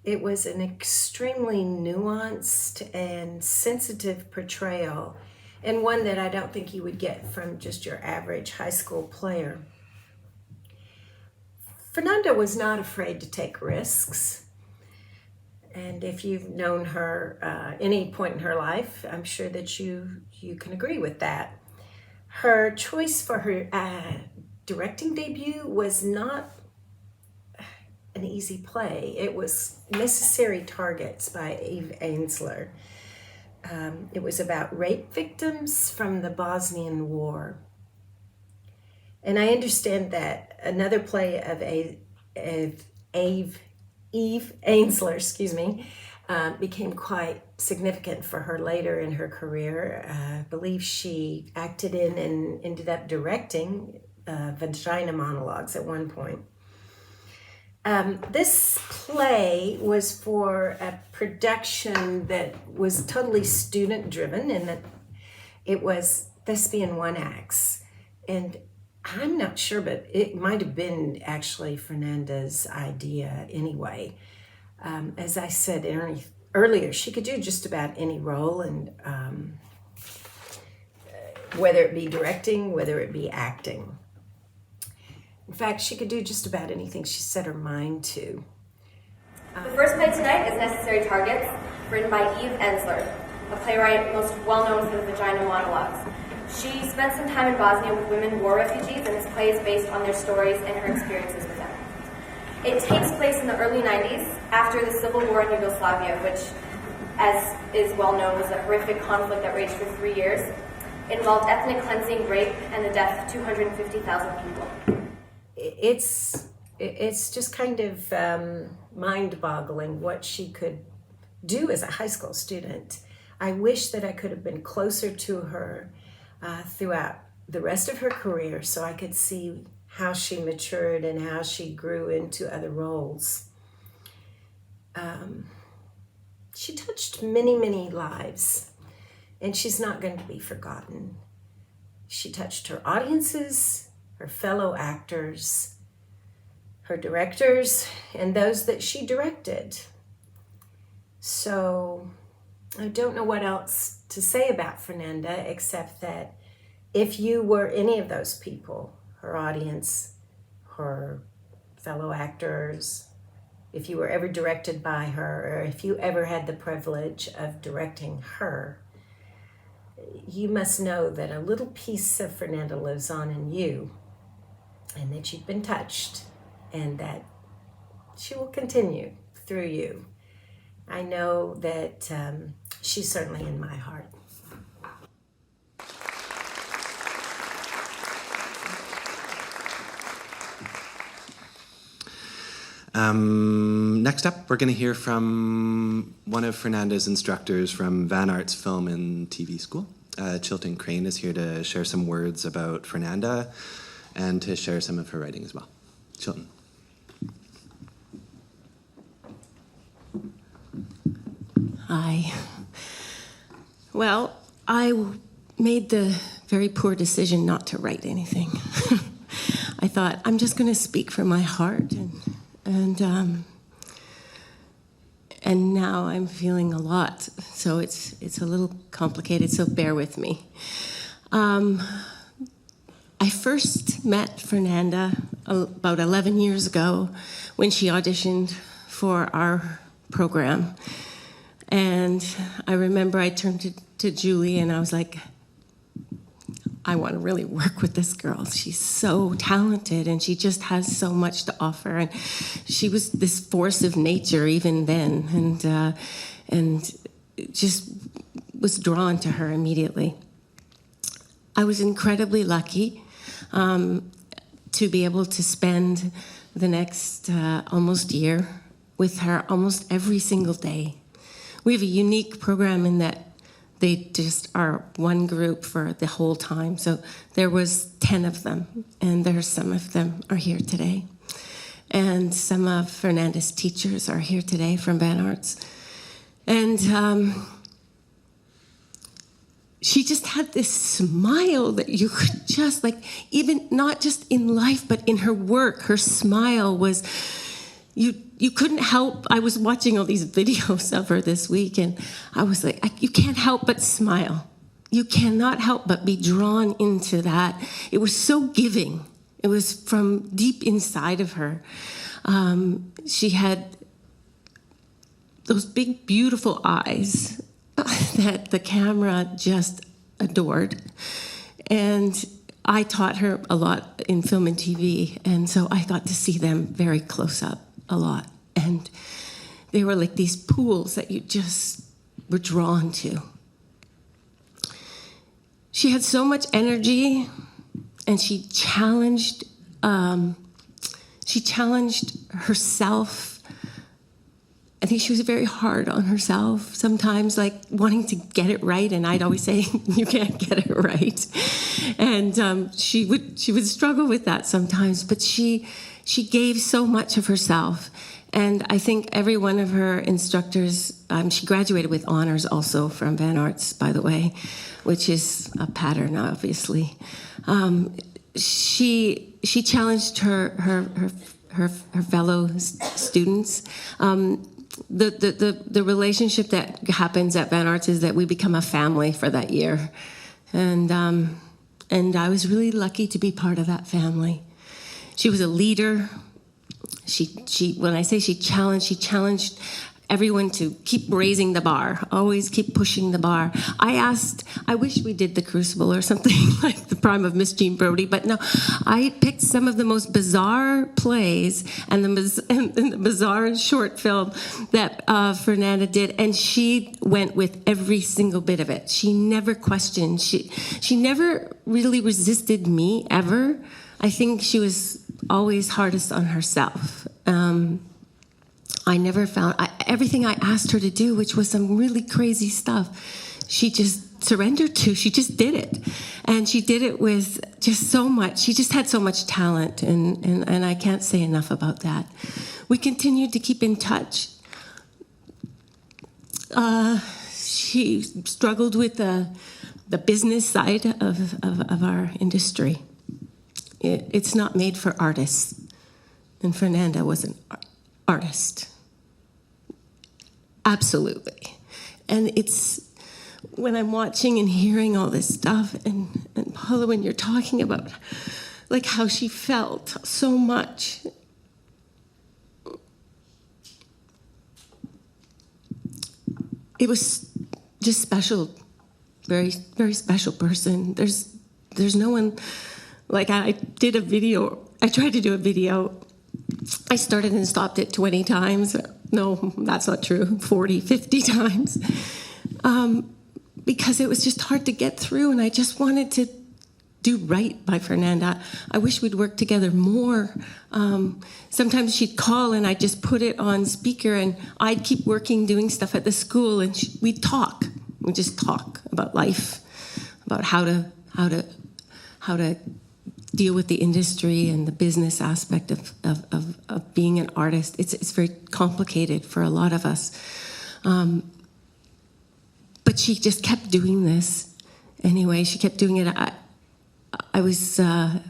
It was an extremely nuanced and sensitive portrayal, and one that I don't think you would get from just your average high school player. Fernanda was not afraid to take risks. And if you've known her any point in her life, I'm sure that you can agree with that. Her choice for her directing debut was not an easy play. It was Necessary Targets by Eve Ensler. It was about rape victims from the Bosnian War. And I understand that another play of Eve Ensler, became quite significant for her later in her career. I believe she acted in and ended up directing Vagina Monologues at one point. This play was for a production that was totally student-driven, and that it was thespian one-acts. And I'm not sure, but it might have been actually Fernanda's idea anyway. As I said earlier, she could do just about any role, and whether it be directing, whether it be acting. In fact, she could do just about anything she set her mind to. The first play tonight is Necessary Targets, written by Eve Ensler, a playwright most well known for the Vagina Monologues. She spent some time in Bosnia with women war refugees, and this play is based on their stories and her experiences with them. It takes place in the early 90s, after the civil war in Yugoslavia, which, as is well known, was a horrific conflict that raged for 3 years. It involved ethnic cleansing, rape, and the death of 250,000 people. It's just kind of mind-boggling what she could do as a high school student. I wish that I could have been closer to her throughout the rest of her career, so I could see how she matured and how she grew into other roles. She touched many, many lives, and she's not going to be forgotten. She touched her audiences, her fellow actors, her directors, and those that she directed. So I don't know what else to say about Fernanda, except that if you were any of those people, her audience, her fellow actors, if you were ever directed by her, or if you ever had the privilege of directing her, you must know that a little piece of Fernanda lives on in you, and that you've been touched, and that she will continue through you. I know that she's certainly in my heart. Next up, we're going to hear from one of Fernanda's instructors from Van Art's Film and TV School. Chilton Crane is here to share some words about Fernanda and to share some of her writing as well. Chilton. Hi. Well, I made the very poor decision not to write anything. I thought, I'm just going to speak from my heart, and now I'm feeling a lot, so it's a little complicated, so bear with me. I first met Fernanda about 11 years ago when she auditioned for our program. And I remember I turned to Julie and I was like, I want to really work with this girl. She's so talented and she just has so much to offer. And she was this force of nature even then, and just was drawn to her immediately. I was incredibly lucky to be able to spend the next almost year with her almost every single day. We have a unique program in that they just are one group for the whole time. So there was 10 of them, and there's some of them are here today. And some of Fernanda's teachers are here today from Van Arts. And she just had this smile that you could just, like, even not just in life, but in her work, her smile was, you couldn't help. I was watching all these videos of her this week, and I was like, you can't help but smile. You cannot help but be drawn into that. It was so giving. It was from deep inside of her. She had those big, beautiful eyes that the camera just adored. And I taught her a lot in film and TV, and so I got to see them very close up a lot. And they were like these pools that you just were drawn to. She had so much energy, and she challenged herself. I think she was very hard on herself sometimes, like wanting to get it right, and I'd always say, you can't get it right. And she would struggle with that sometimes, but she gave so much of herself. And I think every one of her instructors, she graduated with honors also from Van Arts, by the way, which is a pattern, obviously. She challenged her fellow students. The relationship that happens at Van Arts is that we become a family for that year, and I was really lucky to be part of that family. She was a leader. When I say she challenged everyone to keep raising the bar, always keep pushing the bar. I wish we did The Crucible or something like The Prime of Miss Jean Brodie, but no, I picked some of the most bizarre plays and the bizarre short film that Fernanda did, and she went with every single bit of it. She never questioned. She never really resisted me, ever. I think she was always hardest on herself. I never found everything I asked her to do, which was some really crazy stuff, she just surrendered to. She just did it. And she did it with just so much. She just had so much talent, and I can't say enough about that. We continued to keep in touch. She struggled with the business side of our industry. It's not made for artists. And Fernanda was an artist. Absolutely. And it's when I'm watching and hearing all this stuff, and Paula, when you're talking about like how she felt so much, it was just special, very, very special person. There's no one, like I tried to do a video. I started and stopped it 20 times. No, that's not true. 40, 50 times. Because it was just hard to get through, and I just wanted to do right by Fernanda. I wish we'd work together more. Sometimes she'd call and I'd just put it on speaker, and I'd keep working, doing stuff at the school, and we'd talk. We'd just talk about life, about how to deal with the industry and the business aspect of being an artist. It's very complicated for a lot of us. But she just kept doing this. Anyway, she kept doing it. I was... there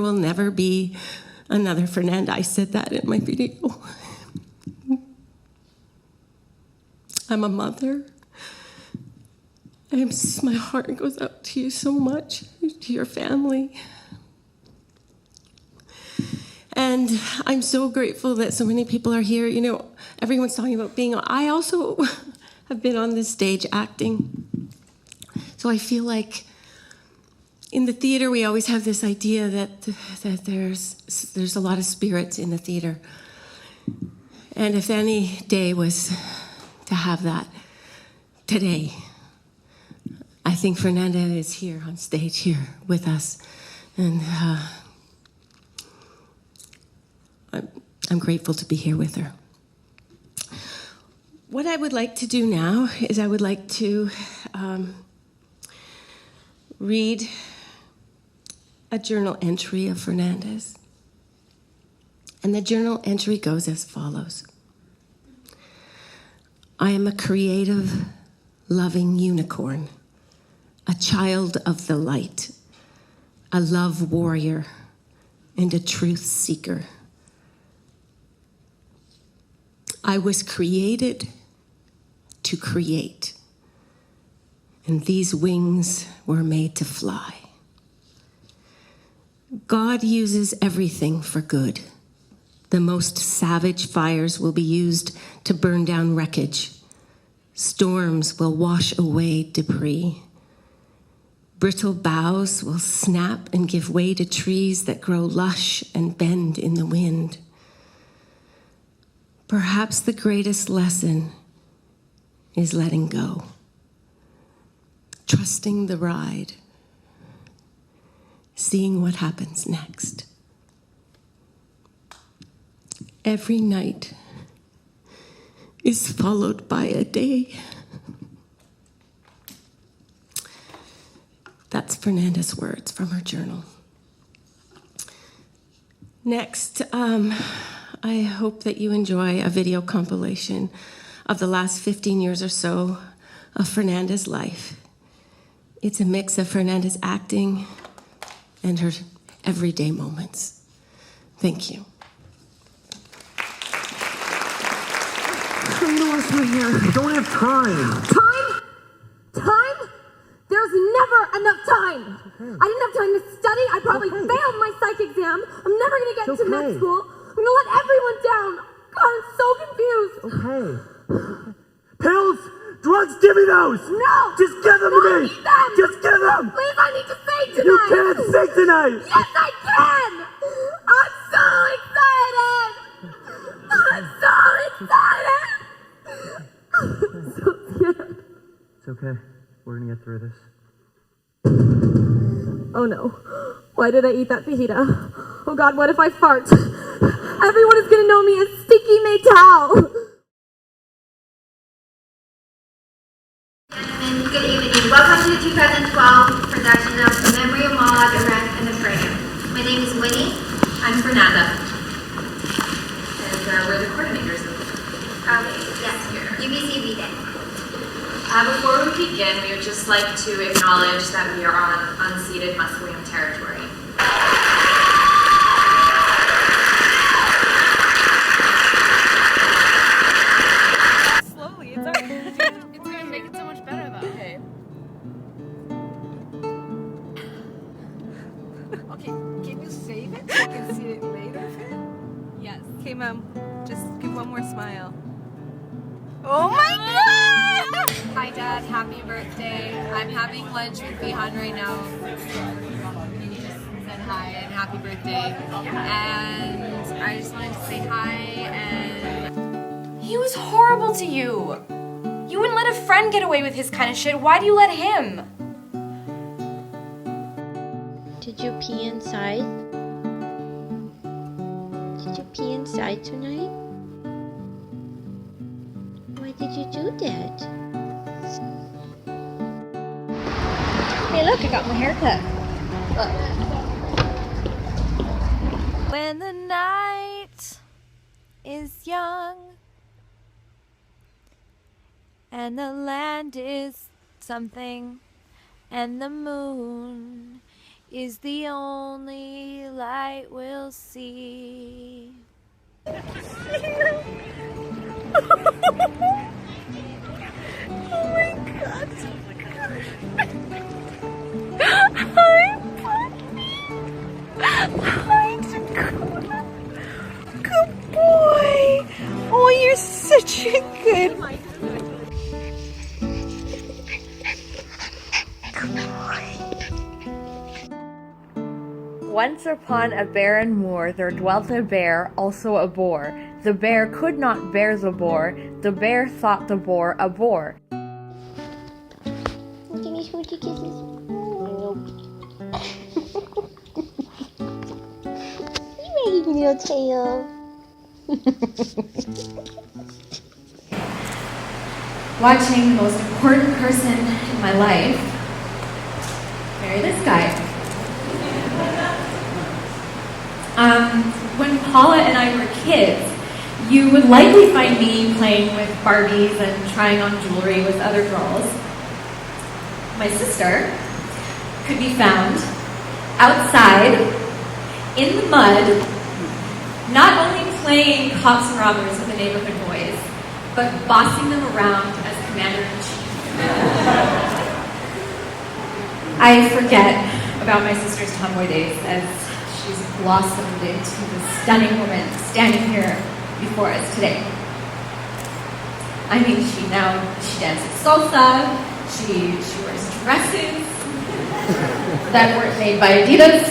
will never be another Fernanda. I said that in my video. I'm a mother. My heart goes out to you so much, to your family. And I'm so grateful that so many people are here. You know, everyone's talking about being on. I also have been on this stage acting. So I feel like in the theater, we always have this idea that there's a lot of spirits in the theater. And if any day was to have that, today, I think Fernanda is here on stage here with us. And I'm grateful to be here with her. What I would like to do now is I would like to read a journal entry of Fernanda's. And the journal entry goes as follows. I am a creative, loving unicorn, a child of the light, a love warrior, and a truth seeker. I was created to create, and these wings were made to fly. God uses everything for good. The most savage fires will be used to burn down wreckage. Storms will wash away debris. Brittle boughs will snap and give way to trees that grow lush and bend in the wind. Perhaps the greatest lesson is letting go, trusting the ride, seeing what happens next. Every night is followed by a day. That's Fernanda's words from her journal. Next, I hope that you enjoy a video compilation of the last 15 years or so of Fernanda's life. It's a mix of Fernanda's acting and her everyday moments. Thank you. I don't have time. Time? There's never enough time. I didn't have time to study. I probably failed my psych exam. I'm never going to get into med school. I'm going to let everyone down. God, I'm so confused. Okay. Pills? Drugs? Give me those! No! Just give them to me! I need them! Just give them! Please, I need to sing tonight! You can't sing tonight! Yes, I can! I'm so excited! I'm so excited! I'm so scared. It's okay. We're gonna get through this. Oh no. Why did I eat that fajita? Oh God, what if I fart? Everyone is gonna know me as Sticky Maytal. And good evening. Welcome to the 2012 production of The Memory of Maud, A Wreck and a Prayer. My name is Winnie. I'm Fernanda. And we're the coordinators of Yes, UBCB Day. Before we begin, we would just like to acknowledge that we are on unceded Musqueam territory. Slowly, it's alright. It's gonna make it so much better though. Okay. Okay, can you save it so I can see it later? Yes. Okay, Mom, just give one more smile. Oh my God! Hi Dad, happy birthday. I'm having lunch with Bihan right now. He just said hi and happy birthday. And I just wanted to say hi and... He was horrible to you. You wouldn't let a friend get away with his kind of shit. Why do you let him? Did you pee inside? Did you pee inside tonight? Why did you do that? Hey look, I got my hair cut. Look. When the night is young and the land is something and the moon is the only light we'll see. Hi, Dakota. Good boy. Oh, you're such a good boy. Once upon a barren moor there dwelt a bear, also a boar. The bear could not bear the boar. The bear thought the boar a bore. Give me smoochy kisses. You wagging your tail. Watching the most important person in my life marry this guy. When Paula and I were kids, You would likely find me playing with Barbies and trying on jewelry with other girls. My sister could be found outside in the mud, not only playing cops and robbers with the neighborhood boys, but bossing them around as commander-in-chief. I forget about my sister's tomboy days as she's blossomed into the stunning woman standing here before us today. I mean, she dances salsa, she wears dresses that weren't made by Adidas.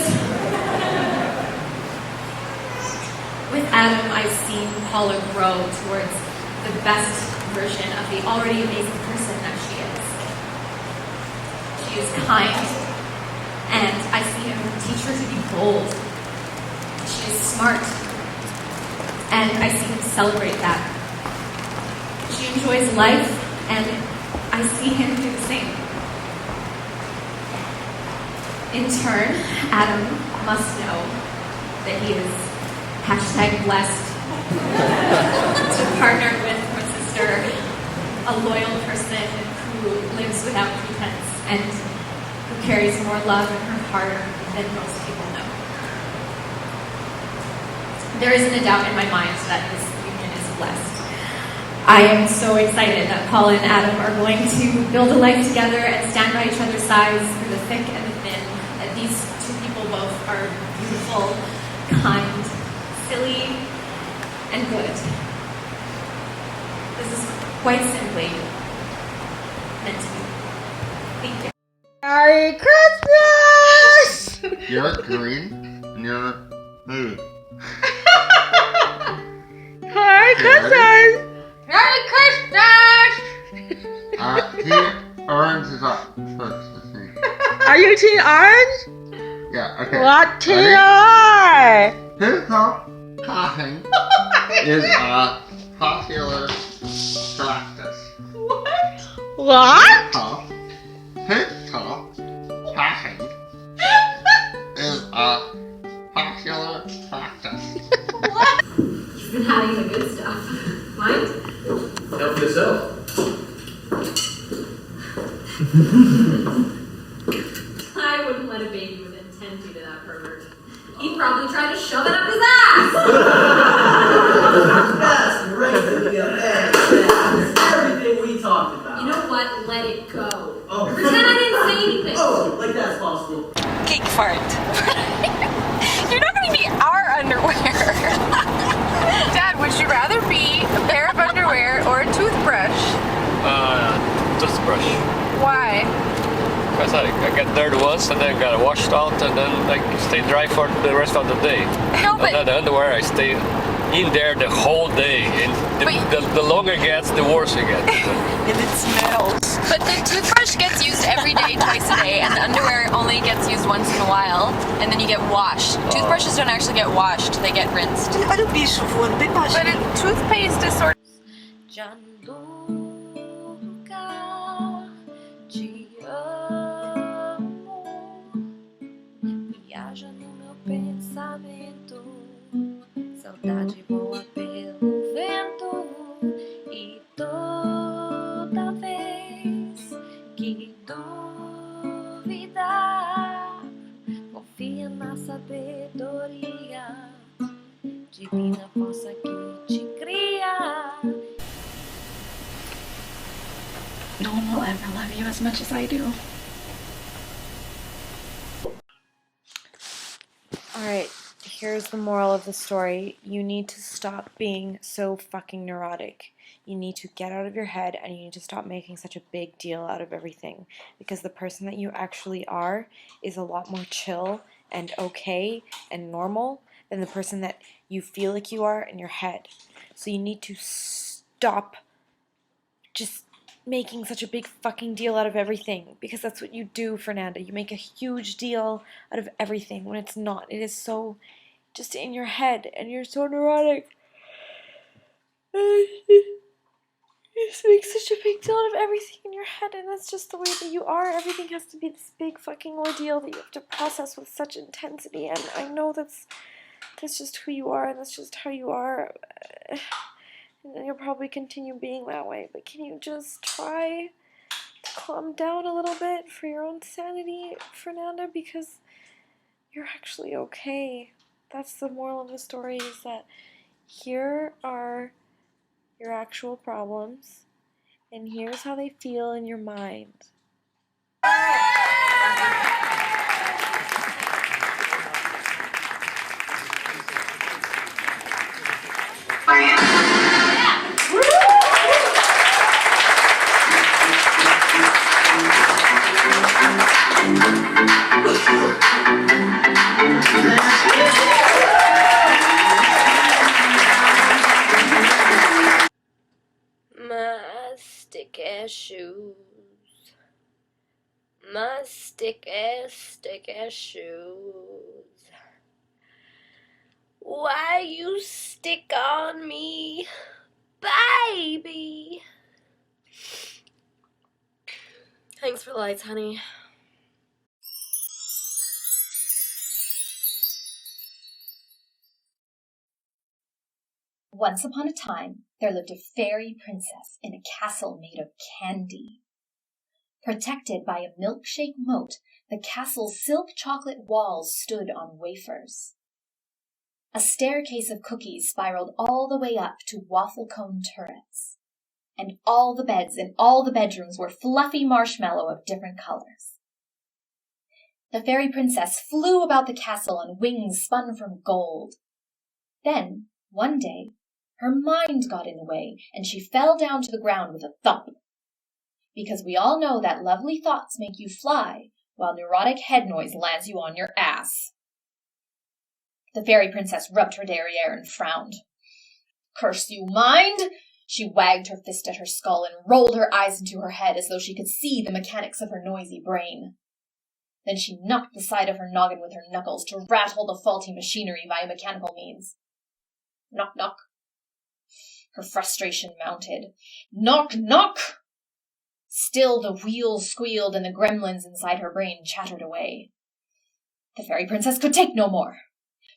With Adam, I've seen Paula grow towards the best version of the already amazing person that she is. She is kind, and I see him teach her to be bold. She is smart, and I see him celebrate that. She enjoys life, and I see him do the same. In turn, Adam must know that he is #blessed to partner with my sister, a loyal person who lives without pretense and who carries more love in her heart than most people know. There isn't a doubt in my mind that this union is blessed. I am so excited that Paula and Adam are going to build a life together and stand by each other's sides through the thick and the thin, that these two people both are beautiful, kind, silly, and good. This is quite simply meant to be. Thank you. Merry Christmas! You're green and you're blue. Merry Christmas! Merry Christmas! Team Orange is up first, I think. Are you Team Orange? Yeah, okay. What team are? TikTok talking is a popular practice. What? TikTok talking is a popular practice. You've been having the good stuff. Mind? Help yourself. I wouldn't let a baby within 10 feet of that pervert. He'd probably try to shove it up his ass! That's right, Olivia. That's everything we talked about. You know what? Let it go. Oh. Pretend I didn't say anything. Oh, like that's possible. Cake fart. You're not going to be our underwear. Dad, would you rather be a pair of underwear or a toothbrush? Toothbrush. Why? Because I get dirty once and then got washed out and then stay dry for the rest of the day. No, but... And then the underwear, I stay in there the whole day. And the longer it gets, the worse it gets. And it smells. But the toothbrush gets used every day, twice a day, and the underwear only gets used once in a while, and then you get washed. Toothbrushes don't actually get washed, they get rinsed. But a toothpaste is sort of... Gianluca, te amo. Viaja no meu pensamento, saudade voa pelo vento. E toda vez que duvidar, confia na sabedoria divina força que te cria. No one will ever love you as much as I do. Alright, here's the moral of the story. You need to stop being so fucking neurotic. You need to get out of your head and you need to stop making such a big deal out of everything. Because the person that you actually are is a lot more chill and okay and normal than the person that you feel like you are in your head. So you need to stop just making such a big fucking deal out of everything, because that's what you do, Fernanda. You make a huge deal out of everything when it's not. It is so just in your head, and you're so neurotic. You just make such a big deal out of everything in your head, and that's just the way that you are. Everything has to be this big fucking ordeal that you have to process with such intensity, and I know that's that's just who you are and that's just how you are. And you'll probably continue being that way, but can you just try to calm down a little bit for your own sanity, Fernanda? Because you're actually okay. That's the moral of the story, is that here are your actual problems, and here's how they feel in your mind. My sticky shoes. My sticky shoes. Why you stick on me, baby? Thanks for the lights, honey. Once upon a time, there lived a fairy princess in a castle made of candy. Protected by a milkshake moat, the castle's silk chocolate walls stood on wafers. A staircase of cookies spiraled all the way up to waffle cone turrets. And all the beds in all the bedrooms were fluffy marshmallow of different colors. The fairy princess flew about the castle on wings spun from gold. Then, one day, her mind got in the way, and she fell down to the ground with a thump. Because we all know that lovely thoughts make you fly, while neurotic head noise lands you on your ass. The fairy princess rubbed her derriere and frowned. Curse you, mind! She wagged her fist at her skull and rolled her eyes into her head as though she could see the mechanics of her noisy brain. Then she knocked the side of her noggin with her knuckles to rattle the faulty machinery via mechanical means. Knock, knock. Her frustration mounted. Knock, knock! Still the wheels squealed and the gremlins inside her brain chattered away. The fairy princess could take no more.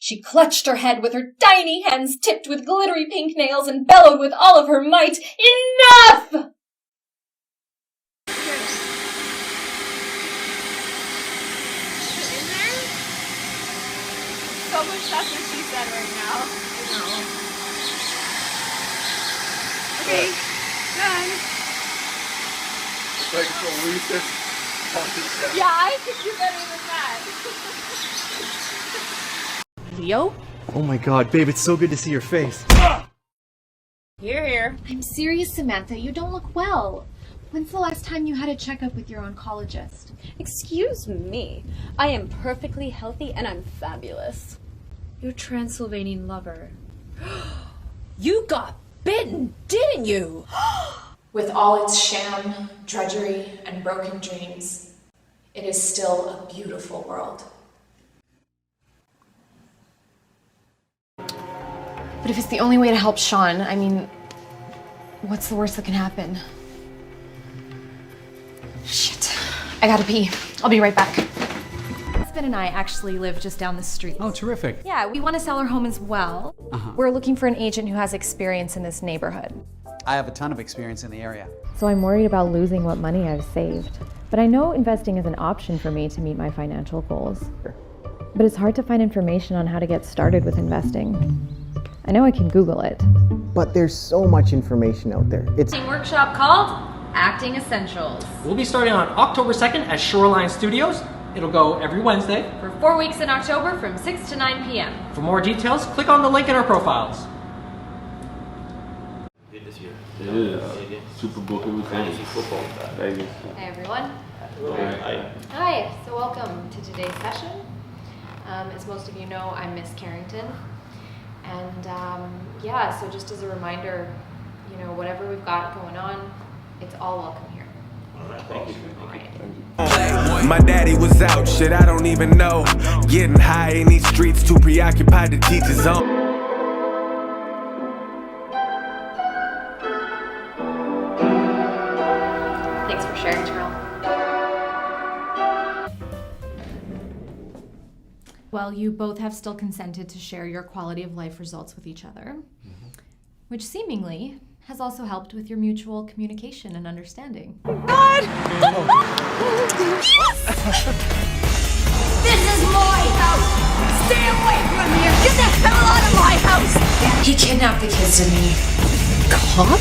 She clutched her head with her tiny hands tipped with glittery pink nails and bellowed with all of her might, Enough! So much stuff that she said right now. No. Okay, done. It's like the loosest concept. Yeah, I think you're better than that. Leo? Oh my god, babe, it's so good to see your face. Here. I'm serious, Samantha. You don't look well. When's the last time you had a checkup with your oncologist? Excuse me. I am perfectly healthy and I'm fabulous. Your Transylvanian lover. You got bitten, didn't you? With all its sham, drudgery, and broken dreams, it is still a beautiful world. But if it's the only way to help Sean, I mean, what's the worst that can happen? Shit. I gotta pee. I'll be right back. My husband and I actually live just down the street. Oh, terrific. Yeah, we want to sell our home as well. We're looking for an agent who has experience in this neighborhood. I have a ton of experience in the area. So I'm worried about losing what money I've saved. But I know investing is an option for me to meet my financial goals. But it's hard to find information on how to get started with investing. I know I can Google it. But there's so much information out there. It's A workshop called Acting Essentials. We'll be starting on October 2nd at Shoreline Studios. It'll go every Wednesday. For 4 weeks in October from 6 to 9 p.m. For more details, click on the link in our profiles. This year. Yeah, Super Bowl fantasy football. Hey everyone. Hi, so welcome to today's session. As most of you know, I'm Miss Carrington. And yeah, so just as a reminder, you know, whatever we've got going on, it's all welcome here. Thank you. My daddy was out, shit I don't even know. Getting high in these streets, too preoccupied to teach his own. Thanks for sharing, Terrell. Well, you both have still consented to share your quality of life results with each other, which seemingly has also helped with your mutual communication and understanding. God! This is my house! Stay away from here! Get the hell out of my house! He kidnapped the kids, didn't he? Cop?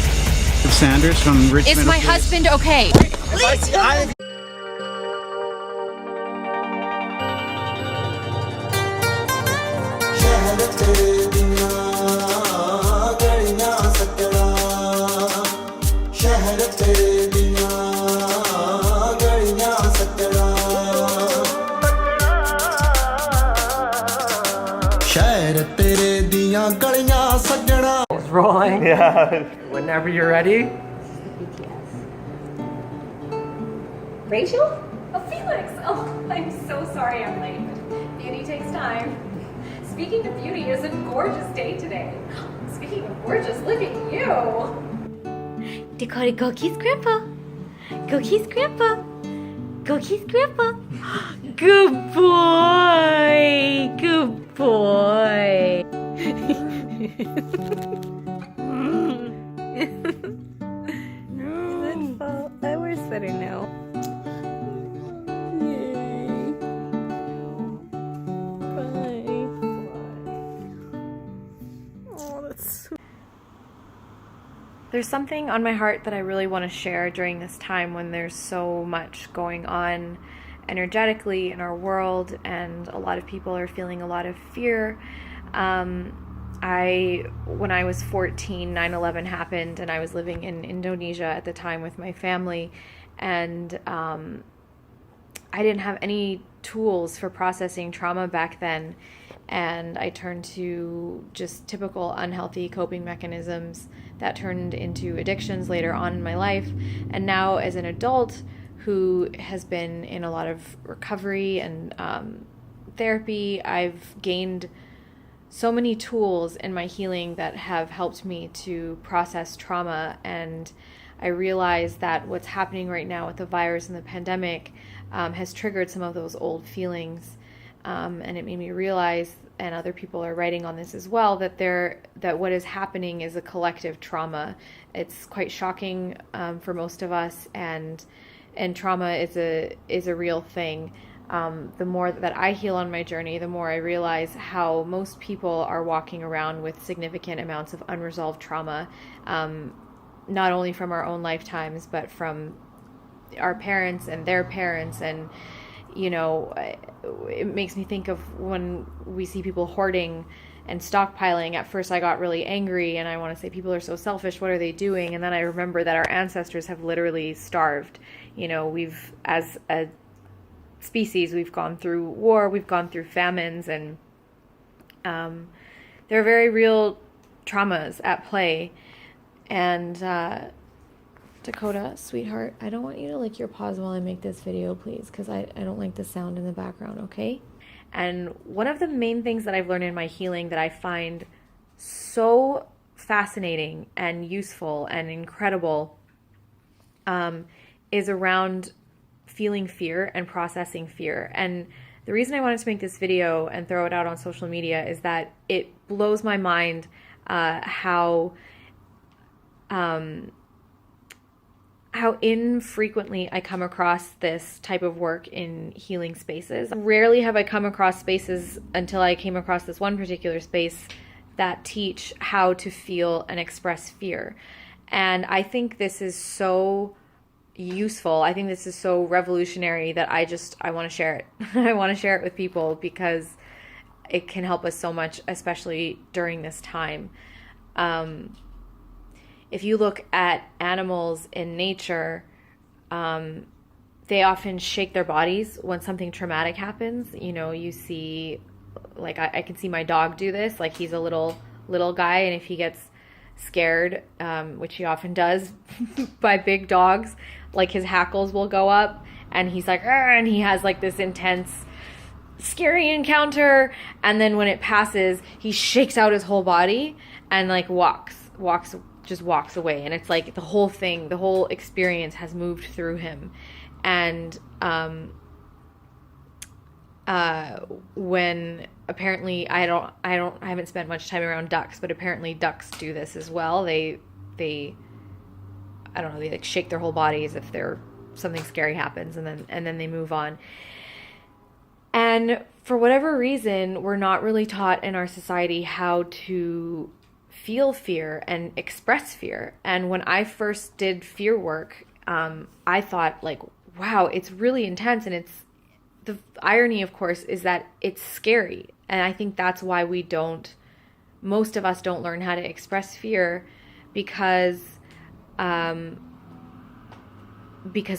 Sanders from Richmond. Is my husband okay? Please, It's rolling. Yeah. Whenever you're ready. Rachel? Oh, Felix! Oh, I'm so sorry I'm late. Beauty takes time. Speaking of beauty, it's a gorgeous day today. Speaking of gorgeous, look at you! Dakota, go kiss Grandpa. Go kiss Grandpa. Go kiss Grandpa. Good boy. Good boy. That works better now. There's something on my heart that I really want to share during this time when there's so much going on energetically in our world and a lot of people are feeling a lot of fear. When I was 14, 9/11 happened and I was living in Indonesia at the time with my family, and I didn't have any tools for processing trauma back then, and I turned to just typical unhealthy coping mechanisms that turned into addictions later on in my life. And now as an adult who has been in a lot of recovery and therapy, I've gained so many tools in my healing that have helped me to process trauma. And I realize that what's happening right now with the virus and the pandemic has triggered some of those old feelings. And it made me realize, and other people are writing on this as well, that what is happening is a collective trauma. It's quite shocking for most of us, and trauma is a real thing. The more that I heal on my journey, the more I realize how most people are walking around with significant amounts of unresolved trauma, not only from our own lifetimes, but from our parents and their parents. And you know, it makes me think of when we see people hoarding and stockpiling. At first I got really angry and I want to say, people are so selfish, what are they doing? And then I remember that our ancestors have literally starved. You know, we've, as a species, we've gone through war, we've gone through famines, and there are very real traumas at play. And Dakota, sweetheart, I don't want you to lick your paws while I make this video, please, because I don't like the sound in the background, okay? And one of the main things that I've learned in my healing that I find so fascinating and useful and incredible is around feeling fear and processing fear. And the reason I wanted to make this video and throw it out on social media is that it blows my mind how infrequently I come across this type of work in healing spaces. Rarely have I come across spaces until I came across this one particular space that teach how to feel and express fear. And I think this is so useful. I think this is so revolutionary that I want to share it. I want to share it with people because it can help us so much, especially during this time. If you look at animals in nature, they often shake their bodies when something traumatic happens. You know, you see, like I can see my dog do this. Like, he's a little guy, and if he gets scared, which he often does by big dogs, like his hackles will go up, and he's like, and he has like this intense, scary encounter, and then when it passes, he shakes out his whole body and like walks away, and it's like the whole experience has moved through him. And when apparently I haven't spent much time around ducks, but apparently ducks do this as well. They I don't know, they like shake their whole bodies if something scary happens, and then they move on. And for whatever reason, we're not really taught in our society how to feel fear and express fear. And when I first did fear work, I thought like, wow, it's really intense. And the irony, of course, is that it's scary. And I think that's why most of us don't learn how to express fear, because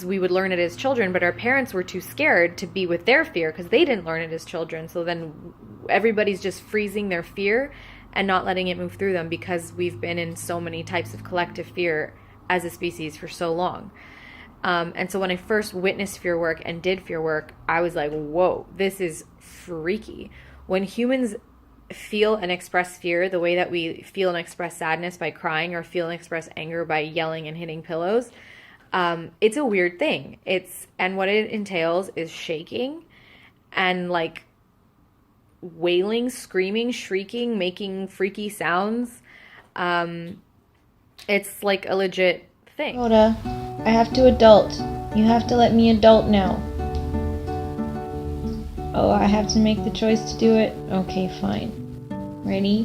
we would learn it as children, but our parents were too scared to be with their fear because they didn't learn it as children. So then everybody's just freezing their fear and not letting it move through them, because we've been in so many types of collective fear as a species for so long. And so when I first witnessed fear work and did fear work, I was like, whoa, this is freaky. When humans feel and express fear the way that we feel and express sadness by crying, or feel and express anger by yelling and hitting pillows, it's a weird thing. And what it entails is shaking and like wailing, screaming, shrieking, making freaky sounds. It's like a legit thing. Rhoda, I have to adult. You have to let me adult now. Oh, I have to make the choice to do it? Okay, fine. Ready?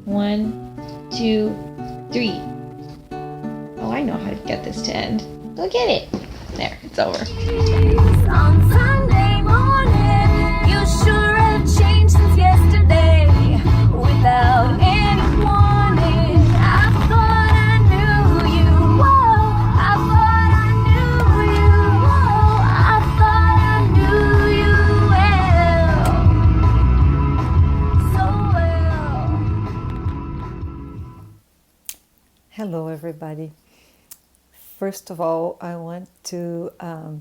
1, 2, 3. Oh, I know how to get this to end. Go get it. There, it's over. On Sunday morning, you sure have changed since yesterday. Without any warning, I thought I knew you. Whoa, I thought I knew you. Whoa, I thought I knew you well, so well. Hello, everybody. First of all, I want to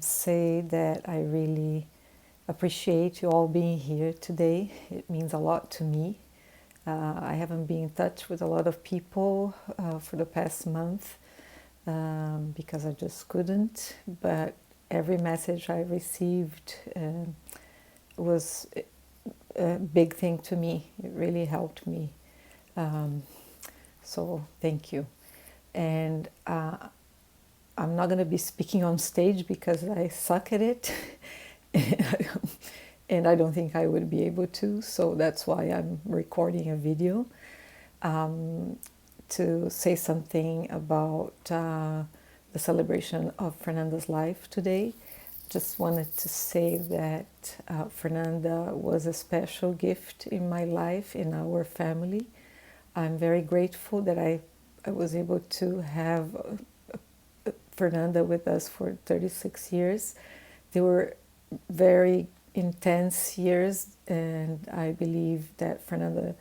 say that I really appreciate you all being here today. It means a lot to me. I haven't been in touch with a lot of people for the past month because I just couldn't, but every message I received was a big thing to me. It really helped me. So thank you. And I'm not going to be speaking on stage because I suck at it. And I don't think I would be able to. So that's why I'm recording a video to say something about the celebration of Fernanda's life today. Just wanted to say that Fernanda was a special gift in my life, in our family. I'm very grateful that I was able to have Fernanda with us for 36 years. They were very intense years, and I believe that Fernanda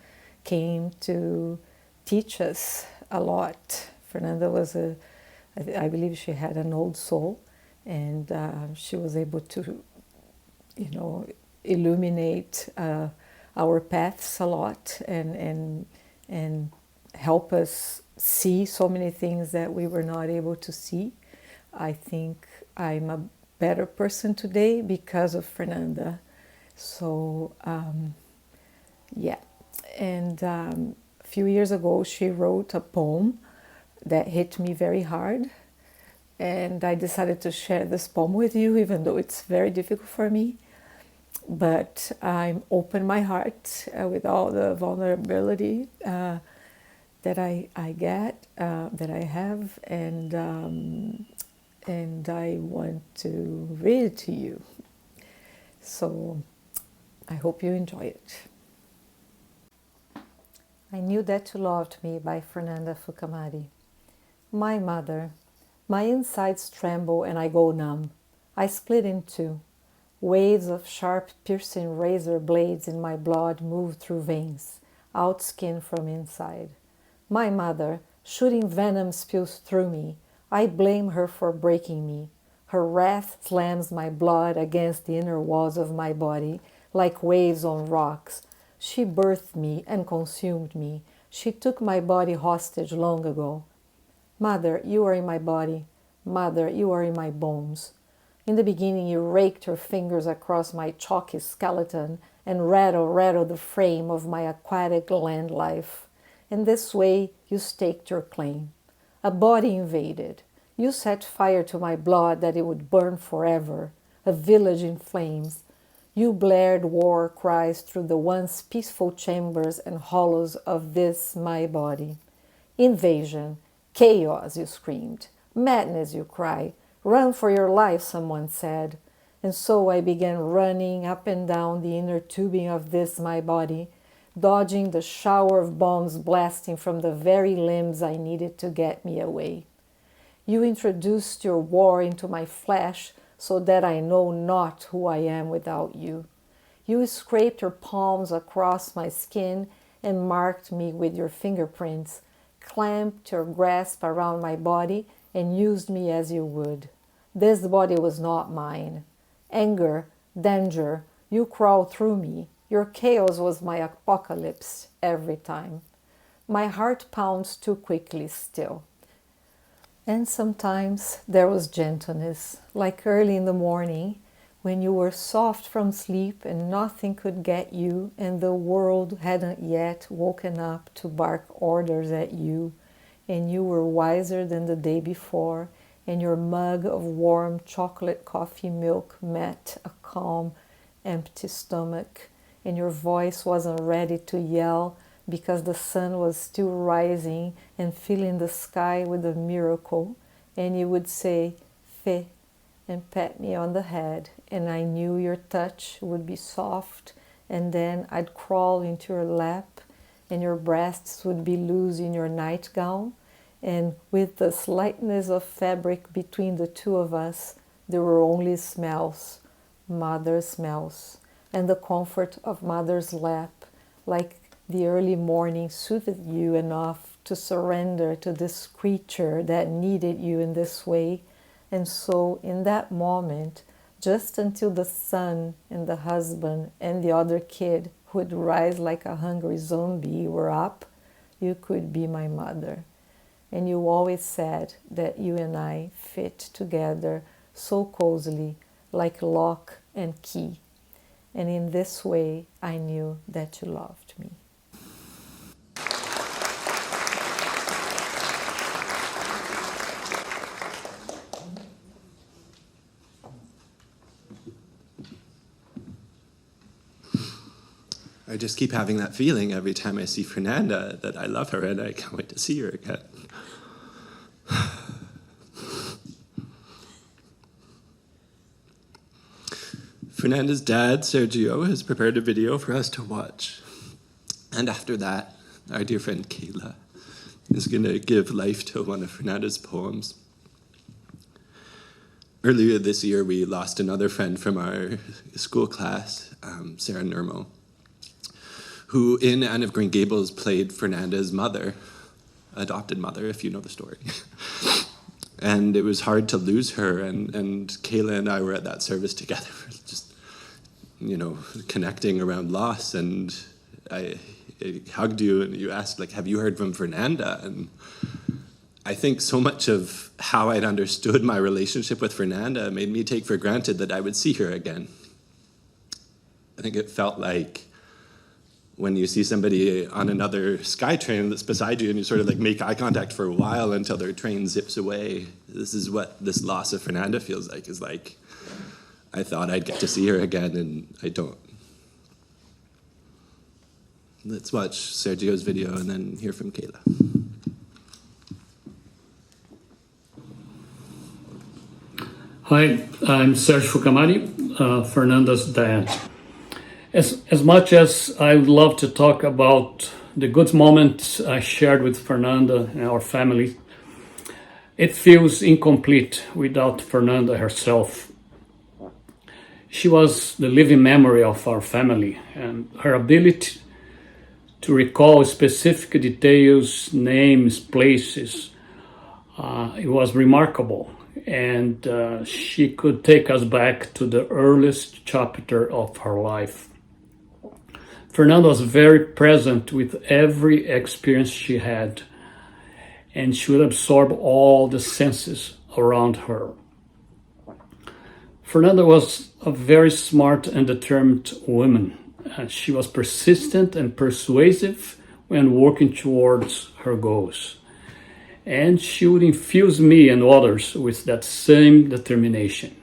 came to teach us a lot. Fernanda was I believe she had an old soul, and she was able to, illuminate our paths a lot and help us see so many things that we were not able to see. I think I'm a better person today because of Fernanda. So, yeah. And a few years ago, she wrote a poem that hit me very hard. And I decided to share this poem with you, even though it's very difficult for me. But I'm open my heart with all the vulnerability that I get, that I have, and I want to read it to you. So I hope you enjoy it. I Knew That You Loved Me by Fernanda Fukamari. My mother. My insides tremble and I go numb. I split in two. Waves of sharp, piercing razor blades in my blood move through veins, out skin from inside. My mother, shooting venom spills through me. I blame her for breaking me. Her wrath slams my blood against the inner walls of my body like waves on rocks. She birthed me and consumed me. She took my body hostage long ago. Mother, you are in my body. Mother, you are in my bones. In the beginning, you raked your fingers across my chalky skeleton and rattled the frame of my aquatic land life. In this way, you staked your claim. A body invaded. You set fire to my blood that it would burn forever. A village in flames. You blared war cries through the once peaceful chambers and hollows of this my body. Invasion, chaos, you screamed. Madness, you cried. Run for your life, someone said. And so I began running up and down the inner tubing of this my body, dodging the shower of bombs blasting from the very limbs I needed to get me away. You introduced your war into my flesh so that I know not who I am without you. You scraped your palms across my skin and marked me with your fingerprints, clamped your grasp around my body and used me as you would. This body was not mine. Anger, danger, you crawled through me. Your chaos was my apocalypse every time. My heart pounds too quickly still. And sometimes there was gentleness, like early in the morning, when you were soft from sleep and nothing could get you and the world hadn't yet woken up to bark orders at you, and you were wiser than the day before, and your mug of warm chocolate coffee milk met a calm, empty stomach, and your voice wasn't ready to yell because the sun was still rising and filling the sky with a miracle, and you would say, "Fé," and pat me on the head, and I knew your touch would be soft, and then I'd crawl into your lap, and your breasts would be loose in your nightgown, and with the slightness of fabric between the two of us, there were only smells, mother smells, and the comfort of mother's lap, like the early morning soothed you enough to surrender to this creature that needed you in this way. And so in that moment, just until the son and the husband and the other kid who would rise like a hungry zombie were up, you could be my mother. And you always said that you and I fit together so closely, like lock and key. And in this way, I knew that you loved me. I just keep having that feeling every time I see Fernanda that I love her and I can't wait to see her again. Fernanda's dad, Sergio, has prepared a video for us to watch. And after that, our dear friend Kayla is going to give life to one of Fernanda's poems. Earlier this year, we lost another friend from our school class, Sarah Nurmo, who in Anne of Green Gables played Fernanda's mother, adopted mother, if you know the story. And it was hard to lose her, and Kayla and I were at that service together, just, connecting around loss, and I hugged you, and you asked, have you heard from Fernanda? And I think so much of how I'd understood my relationship with Fernanda made me take for granted that I would see her again. I think it felt like when you see somebody on another SkyTrain that's beside you and you sort of make eye contact for a while until their train zips away. This is what this loss of Fernanda feels like, is like, I thought I'd get to see her again and I don't. Let's watch Sergio's video and then hear from Kayla. Hi, I'm Sergio Fucamari, Fernanda's dad. As much as I would love to talk about the good moments I shared with Fernanda and our family, it feels incomplete without Fernanda herself. She was the living memory of our family, and her ability to recall specific details, names, places, it was remarkable. And she could take us back to the earliest chapter of her life. Fernanda was very present with every experience she had, and she would absorb all the senses around her. Fernanda was a very smart and determined woman. She was persistent and persuasive when working towards her goals. And she would infuse me and others with that same determination.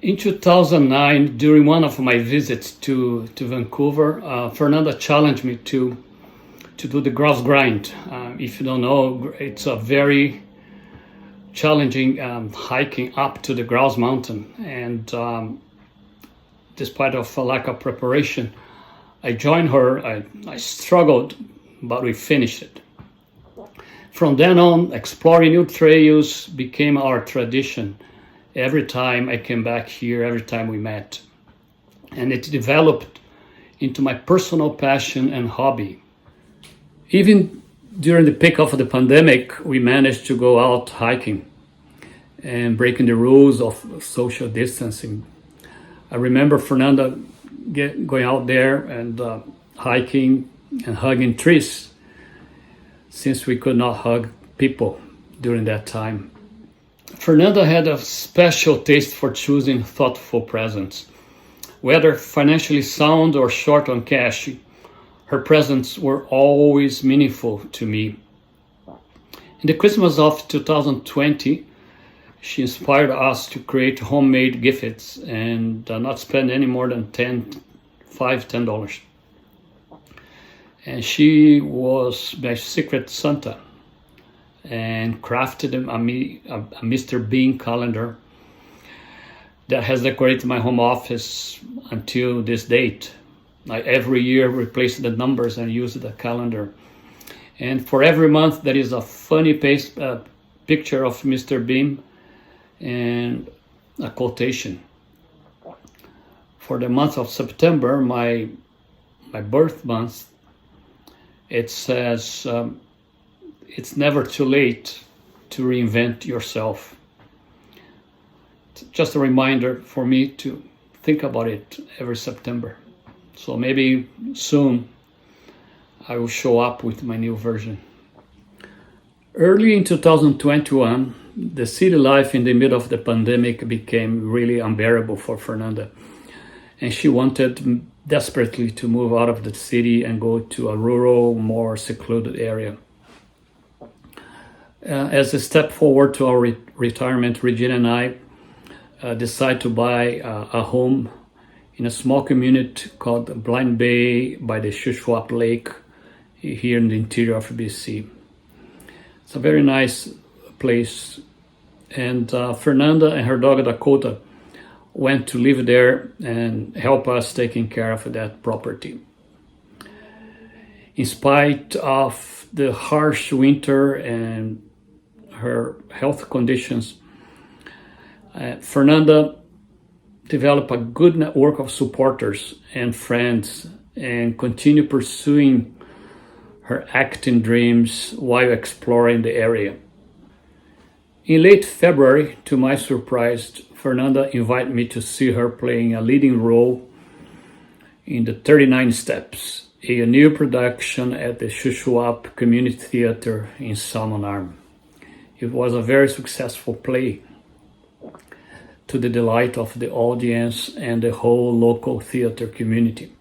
In 2009, during one of my visits to Vancouver, Fernanda challenged me to do the grouse grind. If you don't know, it's a very challenging hiking up to the Grouse Mountain. And despite of a lack of preparation, I joined her. I struggled, but we finished it. From then on, exploring new trails became our tradition. Every time I came back here, every time we met. And it developed into my personal passion and hobby. Even during the peak of the pandemic, we managed to go out hiking and breaking the rules of social distancing. I remember Fernanda going out there and hiking and hugging trees, since we could not hug people during that time. Fernanda had a special taste for choosing thoughtful presents. Whether financially sound or short on cash, her presents were always meaningful to me. In the Christmas of 2020, she inspired us to create homemade gifts and not spend any more than $10. And she was my secret Santa and crafted a Mr. Bean calendar that has decorated my home office until this date. I every year replace the numbers and use the calendar. And for every month, there is a funny picture of Mr. Bean and a quotation. For the month of September, my birth month, it says, it's never too late to reinvent yourself. It's just a reminder for me to think about it every September. So maybe soon I will show up with my new version. Early in 2021, the city life in the middle of the pandemic became really unbearable for Fernanda. And she wanted desperately to move out of the city and go to a rural, more secluded area. As a step forward to our retirement, Regina and I decided to buy a home in a small community called Blind Bay by the Shuswap Lake here in the interior of BC. It's a very nice place. And Fernanda and her dog Dakota went to live there and help us taking care of that property. In spite of the harsh winter and her health conditions, Fernanda developed a good network of supporters and friends and continued pursuing her acting dreams while exploring the area. In late February, to my surprise, Fernanda invited me to see her playing a leading role in the 39 Steps, a new production at the Shuswap Community Theatre in Salmon Arm. It was a very successful play, to the delight of the audience and the whole local theatre community.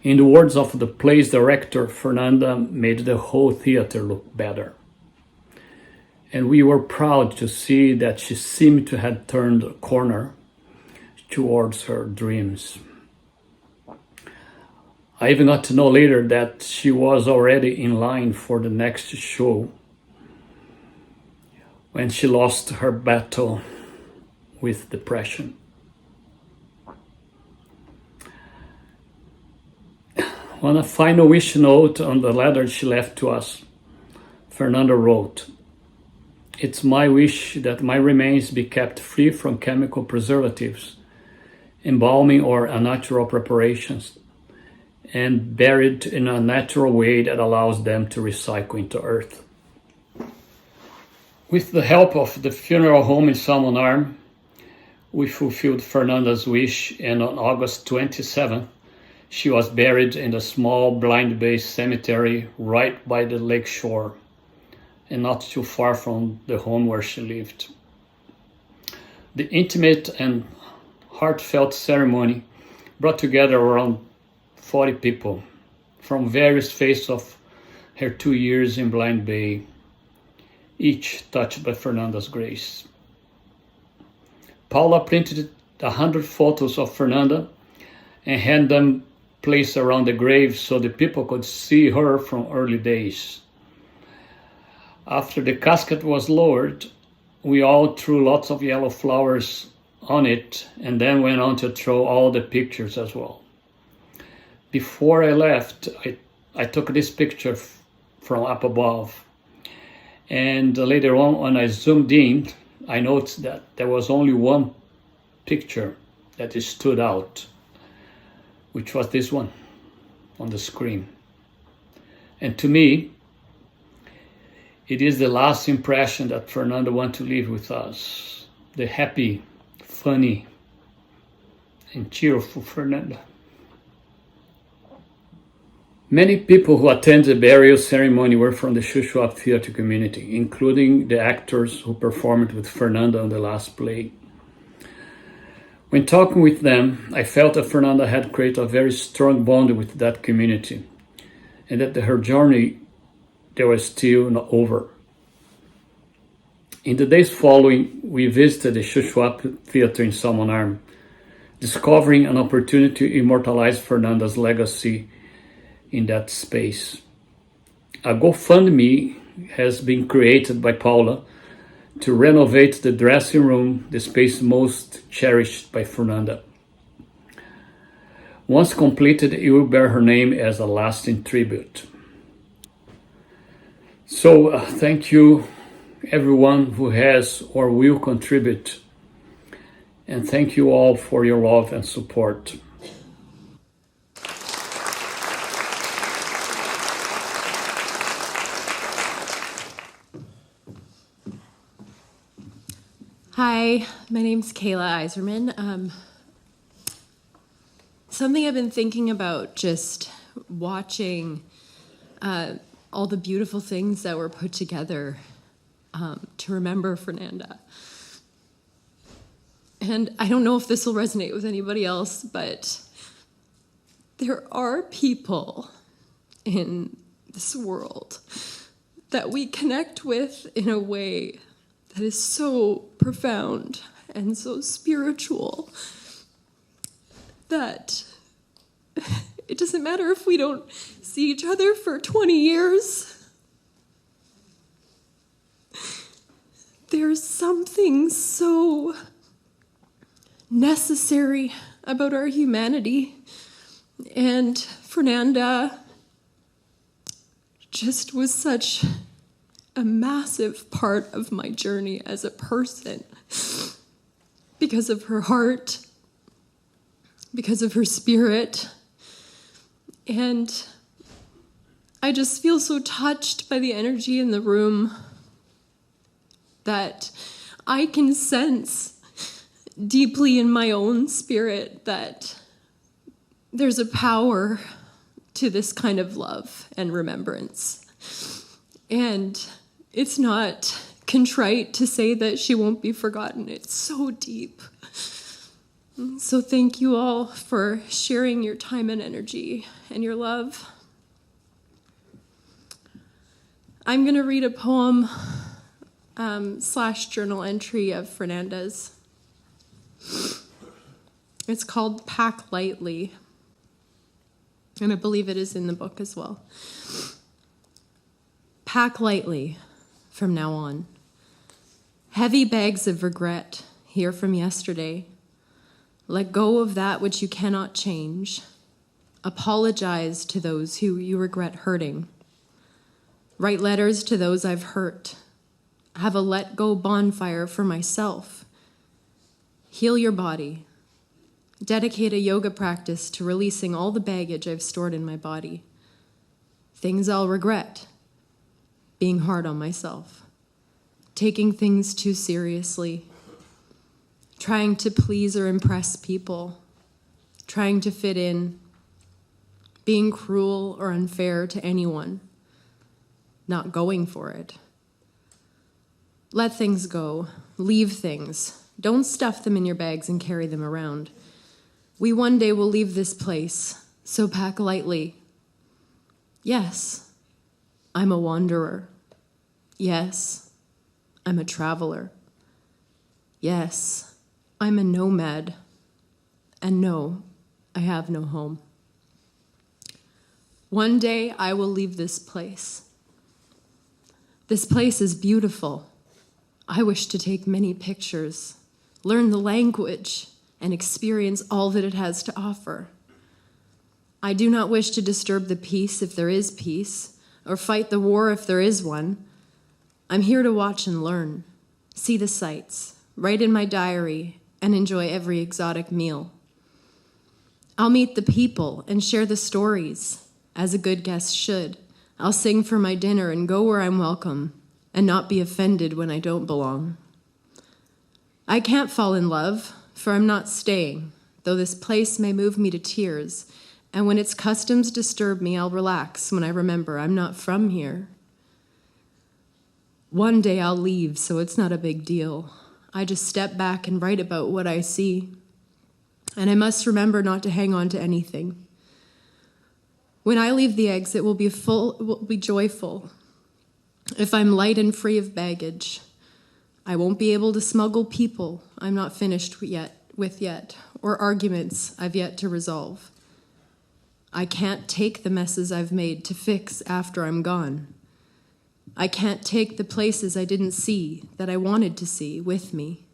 In the words of the play's director, Fernanda made the whole theatre look better. And we were proud to see that she seemed to have turned a corner towards her dreams. I even got to know later that she was already in line for the next show when she lost her battle with depression. On a final wish note on the letter she left to us, Fernanda wrote, "It's my wish that my remains be kept free from chemical preservatives, embalming or unnatural preparations, and buried in a natural way that allows them to recycle into earth." With the help of the funeral home in Salmon Arm, we fulfilled Fernanda's wish, and on August 27th, she was buried in the small Blind Bay cemetery right by the lake shore, and not too far from the home where she lived. The intimate and heartfelt ceremony brought together around 40 people from various phases of her 2 years in Blind Bay, each touched by Fernanda's grace. Paula printed 100 photos of Fernanda and had them placed around the grave so the people could see her from early days. After the casket was lowered, we all threw lots of yellow flowers on it and then went on to throw all the pictures as well. Before I left, I took this picture from up above. And later on, when I zoomed in, I noticed that there was only one picture that stood out, which was this one on the screen. And to me, it is the last impression that Fernanda wants to leave with us. The happy, funny, and cheerful Fernanda. Many people who attended the burial ceremony were from the Shuswap theater community, including the actors who performed with Fernanda on the last play. When talking with them, I felt that Fernanda had created a very strong bond with that community, and that her journey there was still not over. In the days following, we visited the Shuswap theater in Salmon Arm, discovering an opportunity to immortalize Fernanda's legacy in that space. A GoFundMe has been created by Paula to renovate the dressing room, the space most cherished by Fernanda. Once completed, it will bear her name as a lasting tribute. So thank you everyone who has or will contribute, and thank you all for your love and support. Hi, my name's Kayla Iserman. Something I've been thinking about just watching all the beautiful things that were put together to remember Fernanda. And I don't know if this will resonate with anybody else, but there are people in this world that we connect with in a way that is so profound and so spiritual that it doesn't matter if we don't see each other for 20 years. There's something so necessary about our humanity, and Fernanda just was such a massive part of my journey as a person because of her heart, because of her spirit. And I just feel so touched by the energy in the room that I can sense deeply in my own spirit that there's a power to this kind of love and remembrance. And it's not contrite to say that she won't be forgotten. It's so deep. So thank you all for sharing your time and energy and your love. I'm going to read a poem / journal entry of Fernanda's. It's called Pack Lightly, and I believe it is in the book as well. Pack lightly from now on. Heavy bags of regret here from yesterday. Let go of that which you cannot change. Apologize to those who you regret hurting. Write letters to those I've hurt. Have a let go bonfire for myself. Heal your body. Dedicate a yoga practice to releasing all the baggage I've stored in my body. Things I'll regret. Being hard on myself. Taking things too seriously. Trying to please or impress people. Trying to fit in. Being cruel or unfair to anyone. Not going for it. Let things go. Leave things. Don't stuff them in your bags and carry them around. We one day will leave this place, so pack lightly. Yes, I'm a wanderer. Yes, I'm a traveler. Yes, I'm a nomad. And no, I have no home. One day I will leave this place. This place is beautiful. I wish to take many pictures, learn the language, and experience all that it has to offer. I do not wish to disturb the peace if there is peace, or fight the war if there is one. I'm here to watch and learn, see the sights, write in my diary, and enjoy every exotic meal. I'll meet the people and share the stories, as a good guest should. I'll sing for my dinner and go where I'm welcome, and not be offended when I don't belong. I can't fall in love, for I'm not staying, though this place may move me to tears, and when its customs disturb me, I'll relax when I remember I'm not from here. One day I'll leave, so it's not a big deal. I just step back and write about what I see. And I must remember not to hang on to anything. When I leave the exit, will be joyful. If I'm light and free of baggage, I won't be able to smuggle people I'm not finished with yet, or arguments I've yet to resolve. I can't take the messes I've made to fix after I'm gone. I can't take the places I didn't see that I wanted to see with me,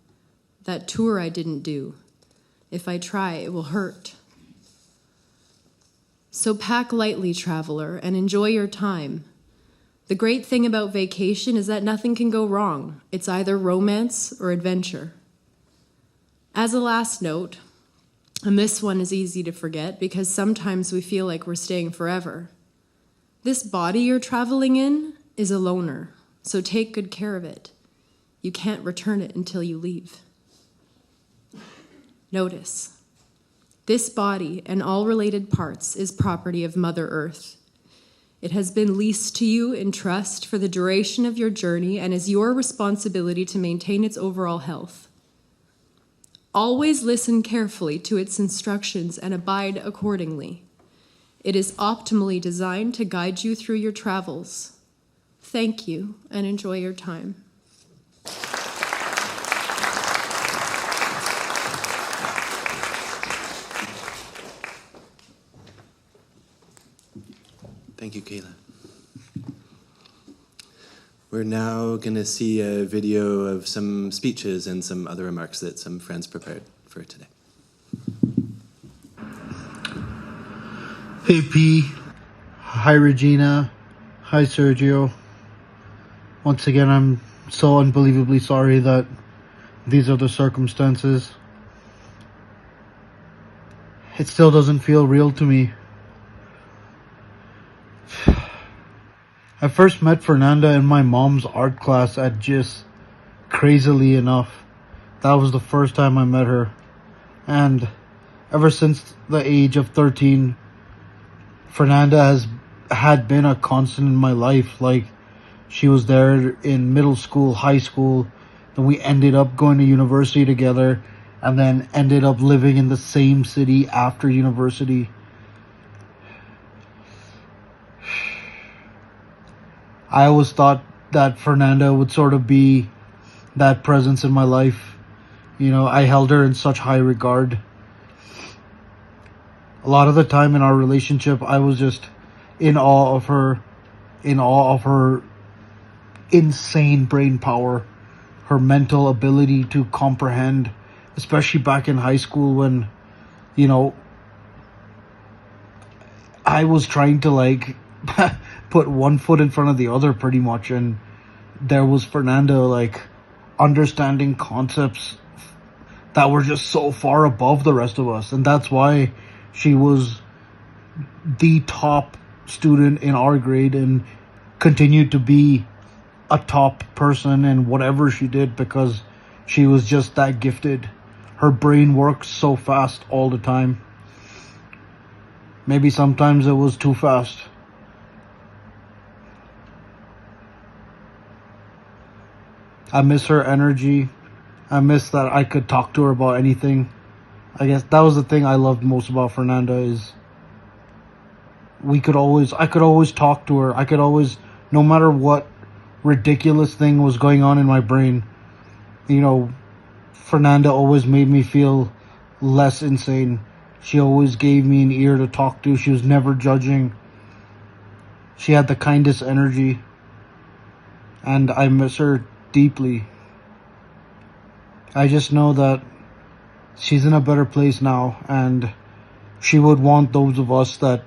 that tour I didn't do. If I try, it will hurt. So pack lightly, traveler, and enjoy your time. The great thing about vacation is that nothing can go wrong. It's either romance or adventure. As a last note, and this one is easy to forget because sometimes we feel like we're staying forever. This body you're traveling in is a loner, so take good care of it. You can't return it until you leave. Notice, this body and all related parts is property of Mother Earth. It has been leased to you in trust for the duration of your journey and is your responsibility to maintain its overall health. Always listen carefully to its instructions and abide accordingly. It is optimally designed to guide you through your travels. Thank you and enjoy your time. Thank you, Kayla. We're now going to see a video of some speeches and some other remarks that some friends prepared for today. Hey P. Hi Regina. Hi Sergio. Once again, I'm so unbelievably sorry that these are the circumstances. It still doesn't feel real to me. I first met Fernanda in my mom's art class at GIS. Crazily enough, that was the first time I met her. And ever since the age of 13, Fernanda had been a constant in my life. Like, she was there in middle school, high school, then we ended up going to university together, and then ended up living in the same city after university. I always thought that Fernanda would sort of be that presence in my life. You know, I held her in such high regard. A lot of the time in our relationship, I was just in awe of her insane brain power, her mental ability to comprehend, especially back in high school when, you know, I was trying to like put one foot in front of the other pretty much, and there was Fernanda like understanding concepts that were just so far above the rest of us, and that's why she was the top student in our grade and continued to be a top person in whatever she did, because she was just that gifted. Her brain works so fast all the time. Maybe sometimes it was too fast. I miss her energy. I miss that I could talk to her about anything. I guess that was the thing I loved most about Fernanda is I could always talk to her. I could always, no matter what ridiculous thing was going on in my brain, you know, Fernanda always made me feel less insane. She always gave me an ear to talk to. She was never judging. She had the kindest energy. And I miss her deeply. I just know that she's in a better place now, and she would want those of us that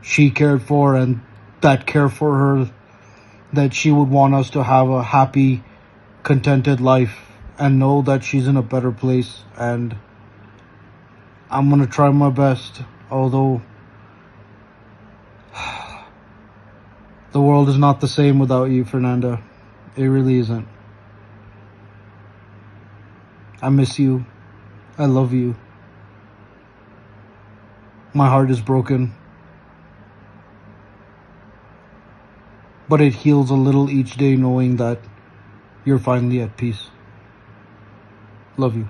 she cared for and that care for her, that she would want us to have a happy, contented life and know that she's in a better place. And I'm going to try my best, although the world is not the same without you, Fernanda. It really isn't. I miss you. I love you. My heart is broken. But it heals a little each day knowing that you're finally at peace. Love you.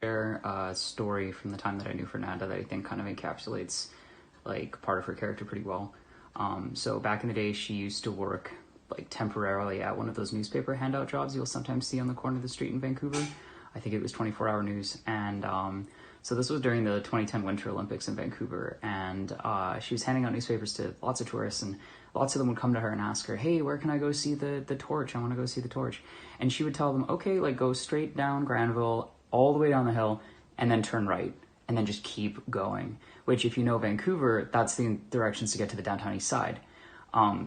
Share a story from the time that I knew Fernanda that I think kind of encapsulates like part of her character pretty well. So back in the day, she used to work like temporarily at one of those newspaper handout jobs you'll sometimes see on the corner of the street in Vancouver. I think it was 24-hour news. And so this was during the 2010 Winter Olympics in Vancouver. And she was handing out newspapers to lots of tourists, and lots of them would come to her and ask her, hey, where can I go see the torch? I want to go see the torch. And she would tell them, okay, like go straight down Granville, all the way down the hill, and then turn right, and then just keep going. Which, if you know Vancouver, that's the directions to get to the downtown east side.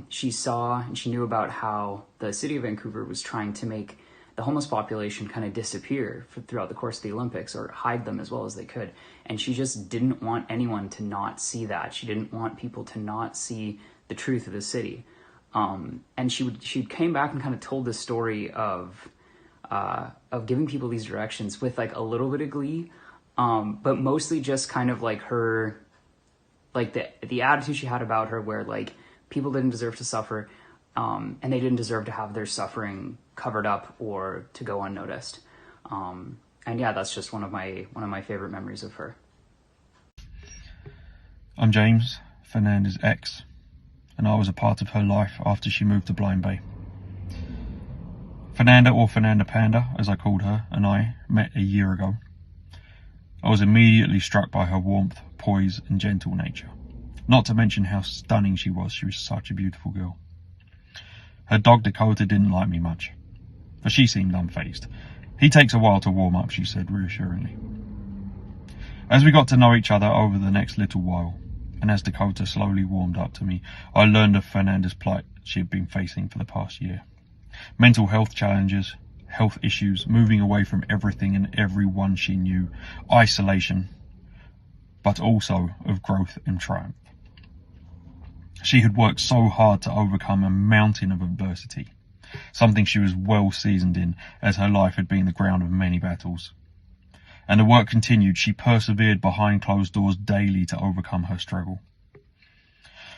She saw and she knew about how the city of Vancouver was trying to make the homeless population kind of disappear throughout the course of the Olympics, or hide them as well as they could. And she just didn't want anyone to not see that. She didn't want people to not see the truth of the city. And she came back and kind of told this story of giving people these directions with like a little bit of glee, but mostly just kind of like her, like the attitude she had about her, where like people didn't deserve to suffer, and they didn't deserve to have their suffering covered up or to go unnoticed. And yeah, that's just one of my favorite memories of her. I'm James, Fernanda's ex, and I was a part of her life after she moved to Blind Bay. Fernanda, or Fernanda Panda, as I called her, and I met a year ago. I was immediately struck by her warmth, poise, and gentle nature. Not to mention how stunning she was. She was such a beautiful girl. Her dog Dakota didn't like me much, but she seemed unfazed. He takes a while to warm up, she said reassuringly. As we got to know each other over the next little while, and as Dakota slowly warmed up to me, I learned of Fernanda's plight she had been facing for the past year. Mental health challenges, health issues, moving away from everything and everyone she knew, isolation, but also of growth and triumph. She had worked so hard to overcome a mountain of adversity, something she was well seasoned in, as her life had been the ground of many battles. And the work continued. She persevered behind closed doors daily to overcome her struggle.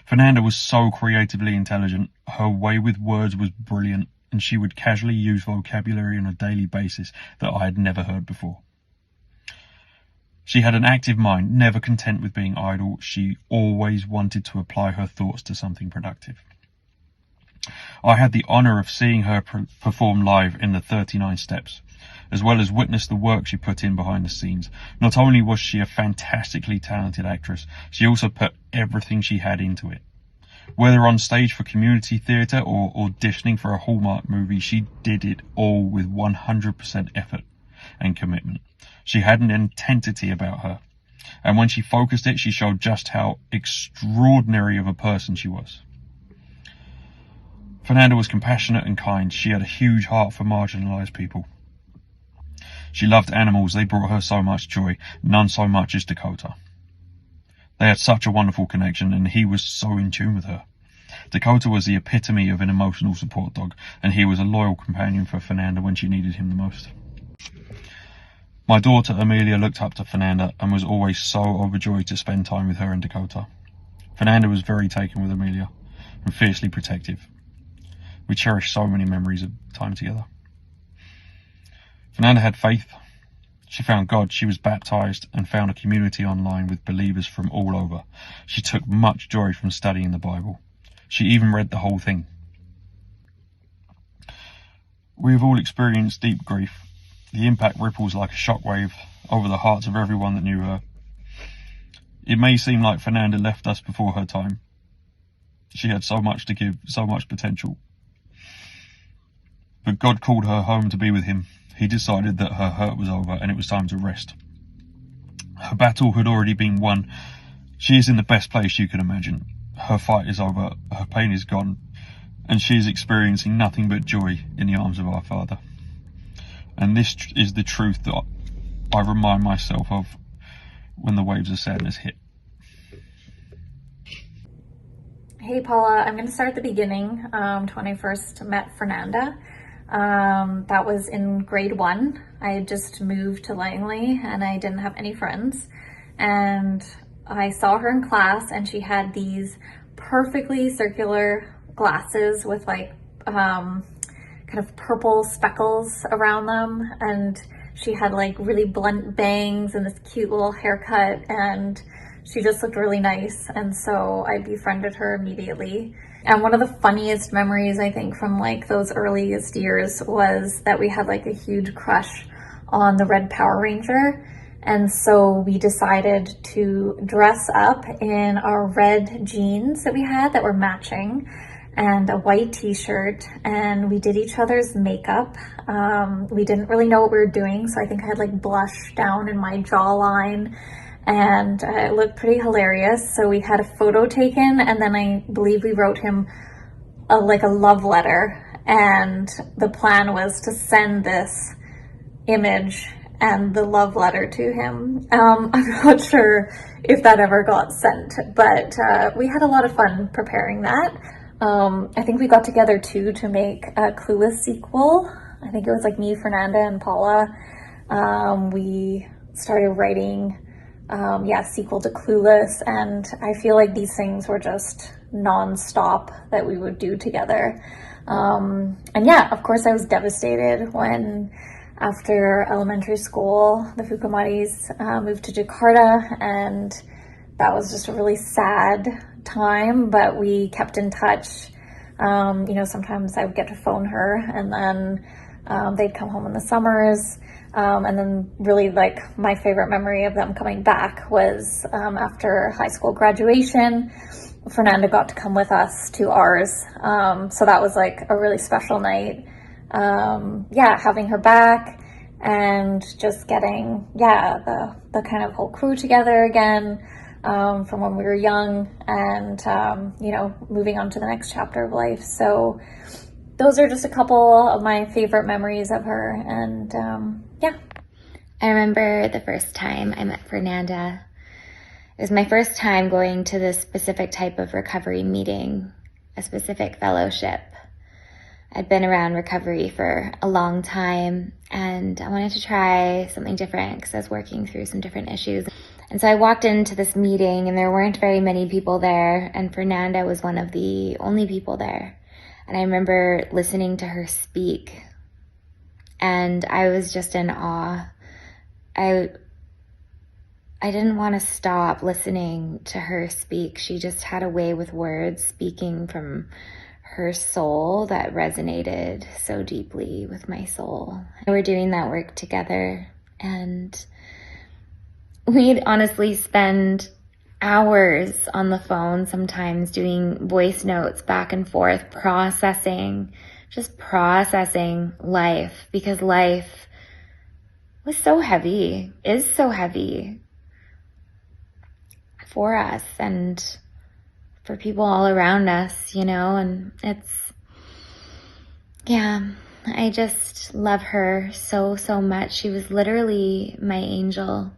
Fernanda was so creatively intelligent, her way with words was brilliant, and she would casually use vocabulary on a daily basis that I had never heard before. She had an active mind, never content with being idle. She always wanted to apply her thoughts to something productive. I had the honour of seeing her perform live in the 39 Steps, as well as witness the work she put in behind the scenes. Not only was she a fantastically talented actress, she also put everything she had into it. Whether on stage for community theatre or auditioning for a Hallmark movie, she did it all with 100% effort and commitment. She had an intensity about her, and when she focused it, she showed just how extraordinary of a person she was. Fernanda was compassionate and kind. She had a huge heart for marginalised people. She loved animals. They brought her so much joy, none so much as Dakota. They had such a wonderful connection, and he was so in tune with her. Dakota was the epitome of an emotional support dog, and he was a loyal companion for Fernanda when she needed him the most. My daughter Amelia looked up to Fernanda and was always so overjoyed to spend time with her and Dakota. Fernanda was very taken with Amelia and fiercely protective. We cherished so many memories of time together. Fernanda had faith. She found God, she was baptized, and found a community online with believers from all over. She took much joy from studying the Bible. She even read the whole thing. We have all experienced deep grief. The impact ripples like a shockwave over the hearts of everyone that knew her. It may seem like Fernanda left us before her time. She had so much to give, so much potential. But God called her home to be with him. He decided that her hurt was over and it was time to rest. Her battle had already been won. She is in the best place you can imagine. Her fight is over, her pain is gone, and she is experiencing nothing but joy in the arms of our Father. And this is the truth that I remind myself of when the waves of sadness hit. Hey Paula, I'm going to start at the beginning, to when I first met Fernanda. That was in grade 1. I had just moved to Langley and I didn't have any friends. And I saw her in class and she had these perfectly circular glasses with like kind of purple speckles around them. And she had like really blunt bangs and this cute little haircut, and she just looked really nice. And so I befriended her immediately. And one of the funniest memories, I think, from like those earliest years was that we had like a huge crush on the red Power Ranger. And so we decided to dress up in our red jeans that we had that were matching and a white t-shirt, and we did each other's makeup. We didn't really know what we were doing, so I think I had like blush down in my jawline, and it looked pretty hilarious. So we had a photo taken, and then I believe we wrote him a love letter, and the plan was to send this image and the love letter to him. I'm not sure if that ever got sent, but we had a lot of fun preparing that. I think we got together too to make a Clueless sequel. I think it was like me, Fernanda, and Paula. We started writing sequel to Clueless, and I feel like these things were just non-stop that we would do together. And yeah, of course I was devastated when after elementary school the Fukumaris moved to Jakarta, and that was just a really sad time, but we kept in touch. Sometimes I would get to phone her, and then they'd come home in the summers. And then really like my favorite memory of them coming back was after high school graduation, Fernanda got to come with us to ours. So that was like a really special night. Having her back and just getting, the kind of whole crew together again from when we were young, and, moving on to the next chapter of life. So those are just a couple of my favorite memories of her, and I remember the first time I met Fernanda. It was my first time going to this specific type of recovery meeting, a specific fellowship. I'd been around recovery for a long time, and I wanted to try something different because I was working through some different issues. And so I walked into this meeting, and there weren't very many people there, and Fernanda was one of the only people there. And I remember listening to her speak, and I was just in awe. I didn't want to stop listening to her speak. She just had a way with words, speaking from her soul, that resonated so deeply with my soul. We were doing that work together, and we'd honestly spend hours on the phone sometimes doing voice notes back and forth, processing life, because life was so heavy, is so heavy for us and for people all around us, and I just love her so, so much. She was literally my angel.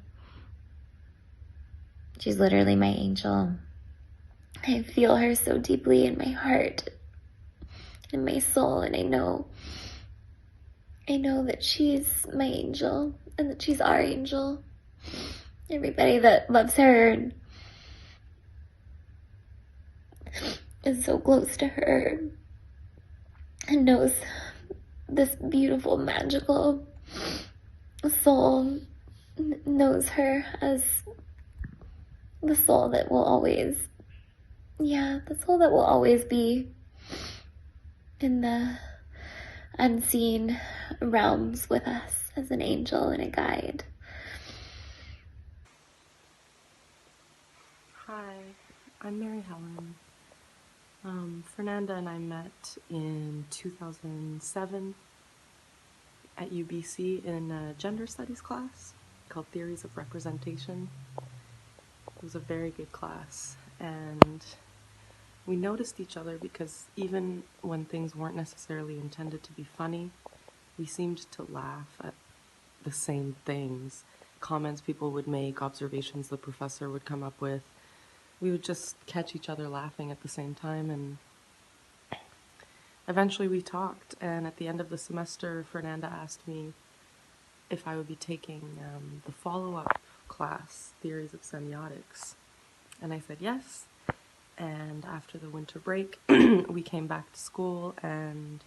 She's literally my angel. I feel her so deeply in my heart, in my soul, and I know that she's my angel and that she's our angel. Everybody that loves her is so close to her. and knows this beautiful, magical soul, knows her as the soul that will always, the soul that will always be in the unseen realms with us as an angel and a guide. Hi, I'm Mary Helen. Fernanda and I met in 2007 at UBC in a gender studies class called Theories of Representation. It was a very good class, and we noticed each other because even when things weren't necessarily intended to be funny, we seemed to laugh at the same things. Comments people would make, observations the professor would come up with. We would just catch each other laughing at the same time, and eventually we talked, and at the end of the semester, Fernanda asked me if I would be taking the follow-up class, Theories of Semiotics, and I said yes. And after the winter break, we came back to school, and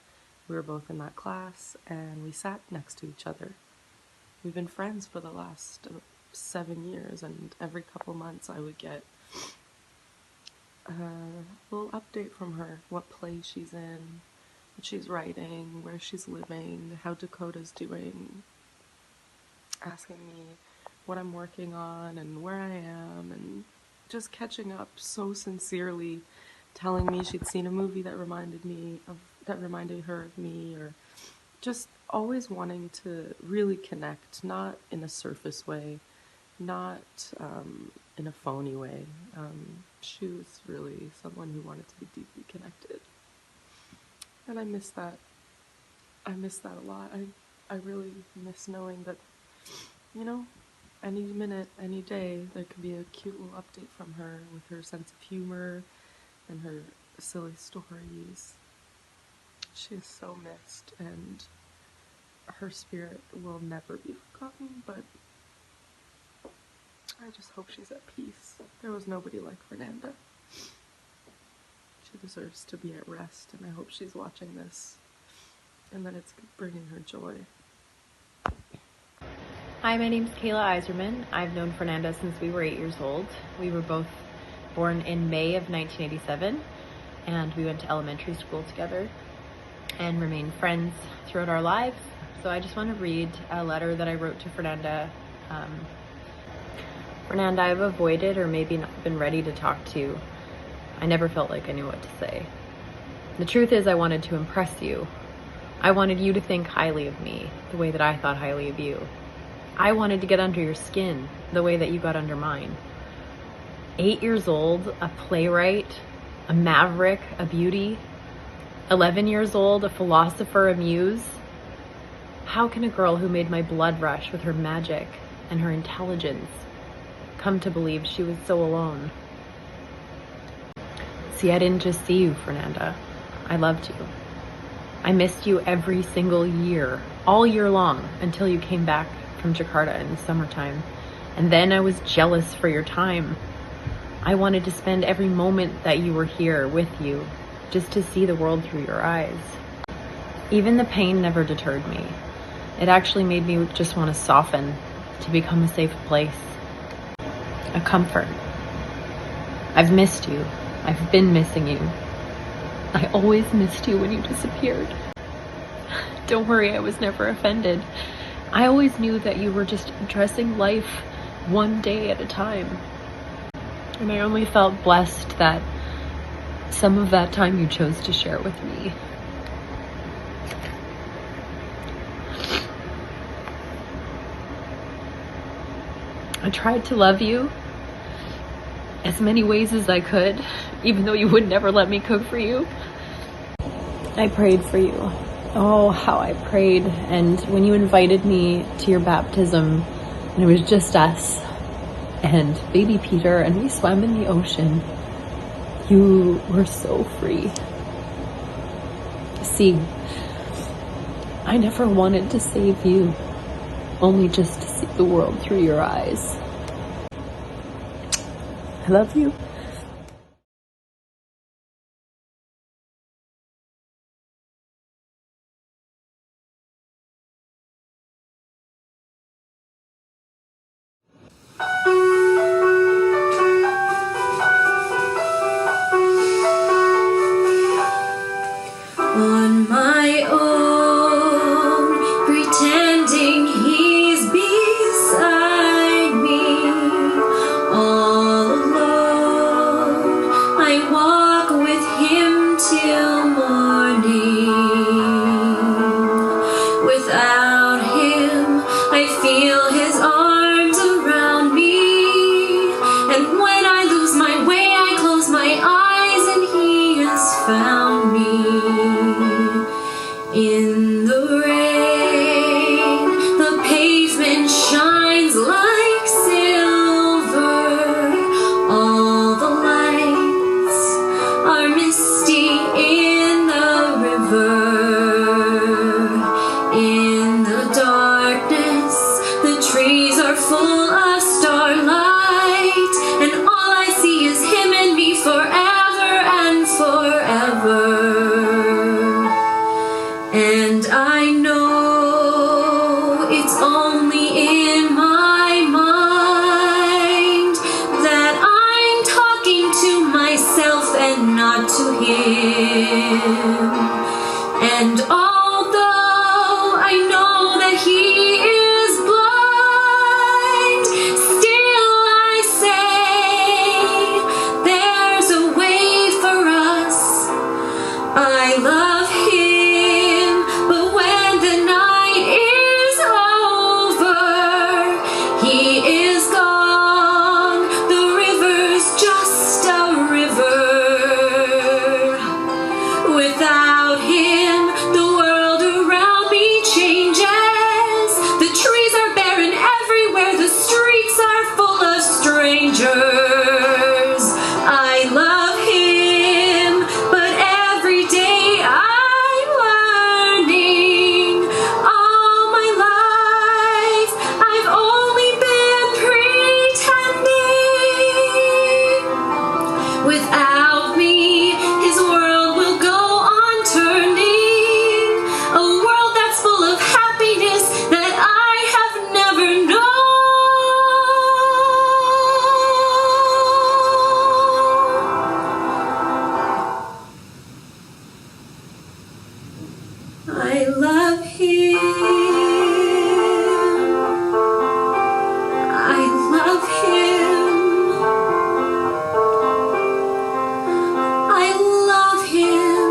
we were both in that class, and we sat next to each other. We've been friends for the last 7 years, and every couple months I would get a little update from her, what play she's in, what she's writing, where she's living, how Dakota's doing, asking me what I'm working on and where I am, and just catching up so sincerely, telling me she'd seen a movie that reminded her of me, or just always wanting to really connect, not in a surface way, not in a phony way. She was really someone who wanted to be deeply connected. And I miss that. I miss that a lot. I really miss knowing that, you know, any minute, any day, there could be a cute little update from her with her sense of humor and her silly stories. She is so missed, and her spirit will never be forgotten, but I just hope she's at peace. There was nobody like Fernanda. She deserves to be at rest, and I hope she's watching this and that it's bringing her joy. Hi, my name's Kayla Iserman. I've known Fernanda since we were 8 years old. We were both born in May of 1987, and we went to elementary school together and remained friends throughout our lives. So I just want to read a letter that I wrote to Fernanda. Fernanda, I've avoided or maybe not been ready to talk to you. I never felt like I knew what to say. The truth is, I wanted to impress you. I wanted you to think highly of me, the way that I thought highly of you. I wanted to get under your skin, the way that you got under mine. 8 years old, a playwright, a maverick, a beauty. 11 years old, a philosopher, a muse. How can a girl who made my blood rush with her magic and her intelligence come to believe she was so alone? See, I didn't just see you, Fernanda. I loved you. I missed you every single year, all year long, until you came back from Jakarta in the summertime. And then I was jealous for your time. I wanted to spend every moment that you were here with you, just to see the world through your eyes. Even the pain never deterred me. It actually made me just want to soften, to become a safe place, a comfort. I've missed you. I've been missing you. I always missed you when you disappeared. Don't worry, I was never offended. I always knew that you were just addressing life one day at a time. And I only felt blessed that some of that time you chose to share with me. I tried to love you as many ways as I could, even though you would never let me cook for you. I prayed for you. Oh, how I prayed. And when you invited me to your baptism, and it was just us and baby Peter, and we swam in the ocean, you were so free. See, I never wanted to save you, only just to see the world through your eyes. I love you. On my own, pretending he's beside me. All alone, I walk with him till morning. Without him, I feel his arms around me. And when I lose my way, I close my eyes and he has found me. In the rain, the pavement shines like silver. All the lights are misty in the river. In the darkness, the trees are full of starlight, and all I see is him and me forever and forever. And I know it's only in my mind that I'm talking to myself and not to him. And although I know that he is blind, still I say there's a way for us. I love him, but when the night is over, he is gone. The river's just a river. Without him, the world around me changes. The trees are barren everywhere, the streets are full of strangers. I love him, but every day I'm learning. All my life I've only been pretending. Without me, his world will go on turning. A world that's full of happiness that I have never known. I love him. I love him. I love him,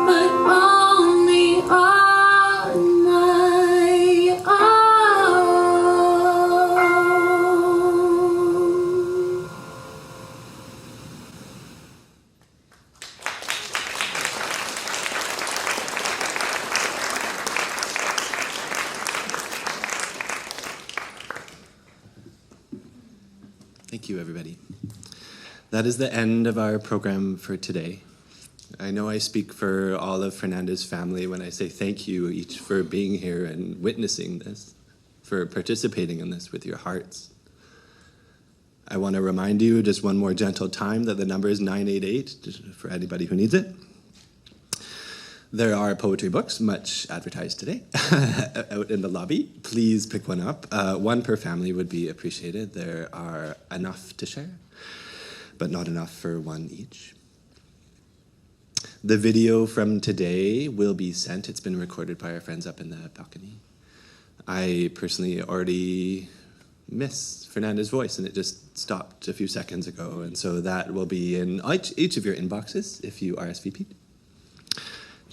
but only on my own. Thank you, everybody. That is the end of our program for today. I know I speak for all of Fernanda's family when I say thank you each for being here and witnessing this, for participating in this with your hearts. I want to remind you just one more gentle time that the number is 988 just for anybody who needs it. There are poetry books, much advertised today, out in the lobby. Please pick one up. One per family would be appreciated. There are enough to share, but not enough for one each. The video from today will be sent. It's been recorded by our friends up in the balcony. I personally already miss Fernanda's voice, and it just stopped a few seconds ago. And so that will be in each of your inboxes if you RSVP'd.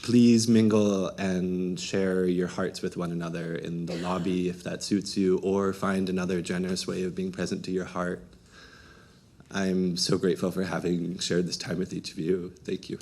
Please mingle and share your hearts with one another in the lobby if that suits you, or find another generous way of being present to your heart. I'm so grateful for having shared this time with each of you. Thank you.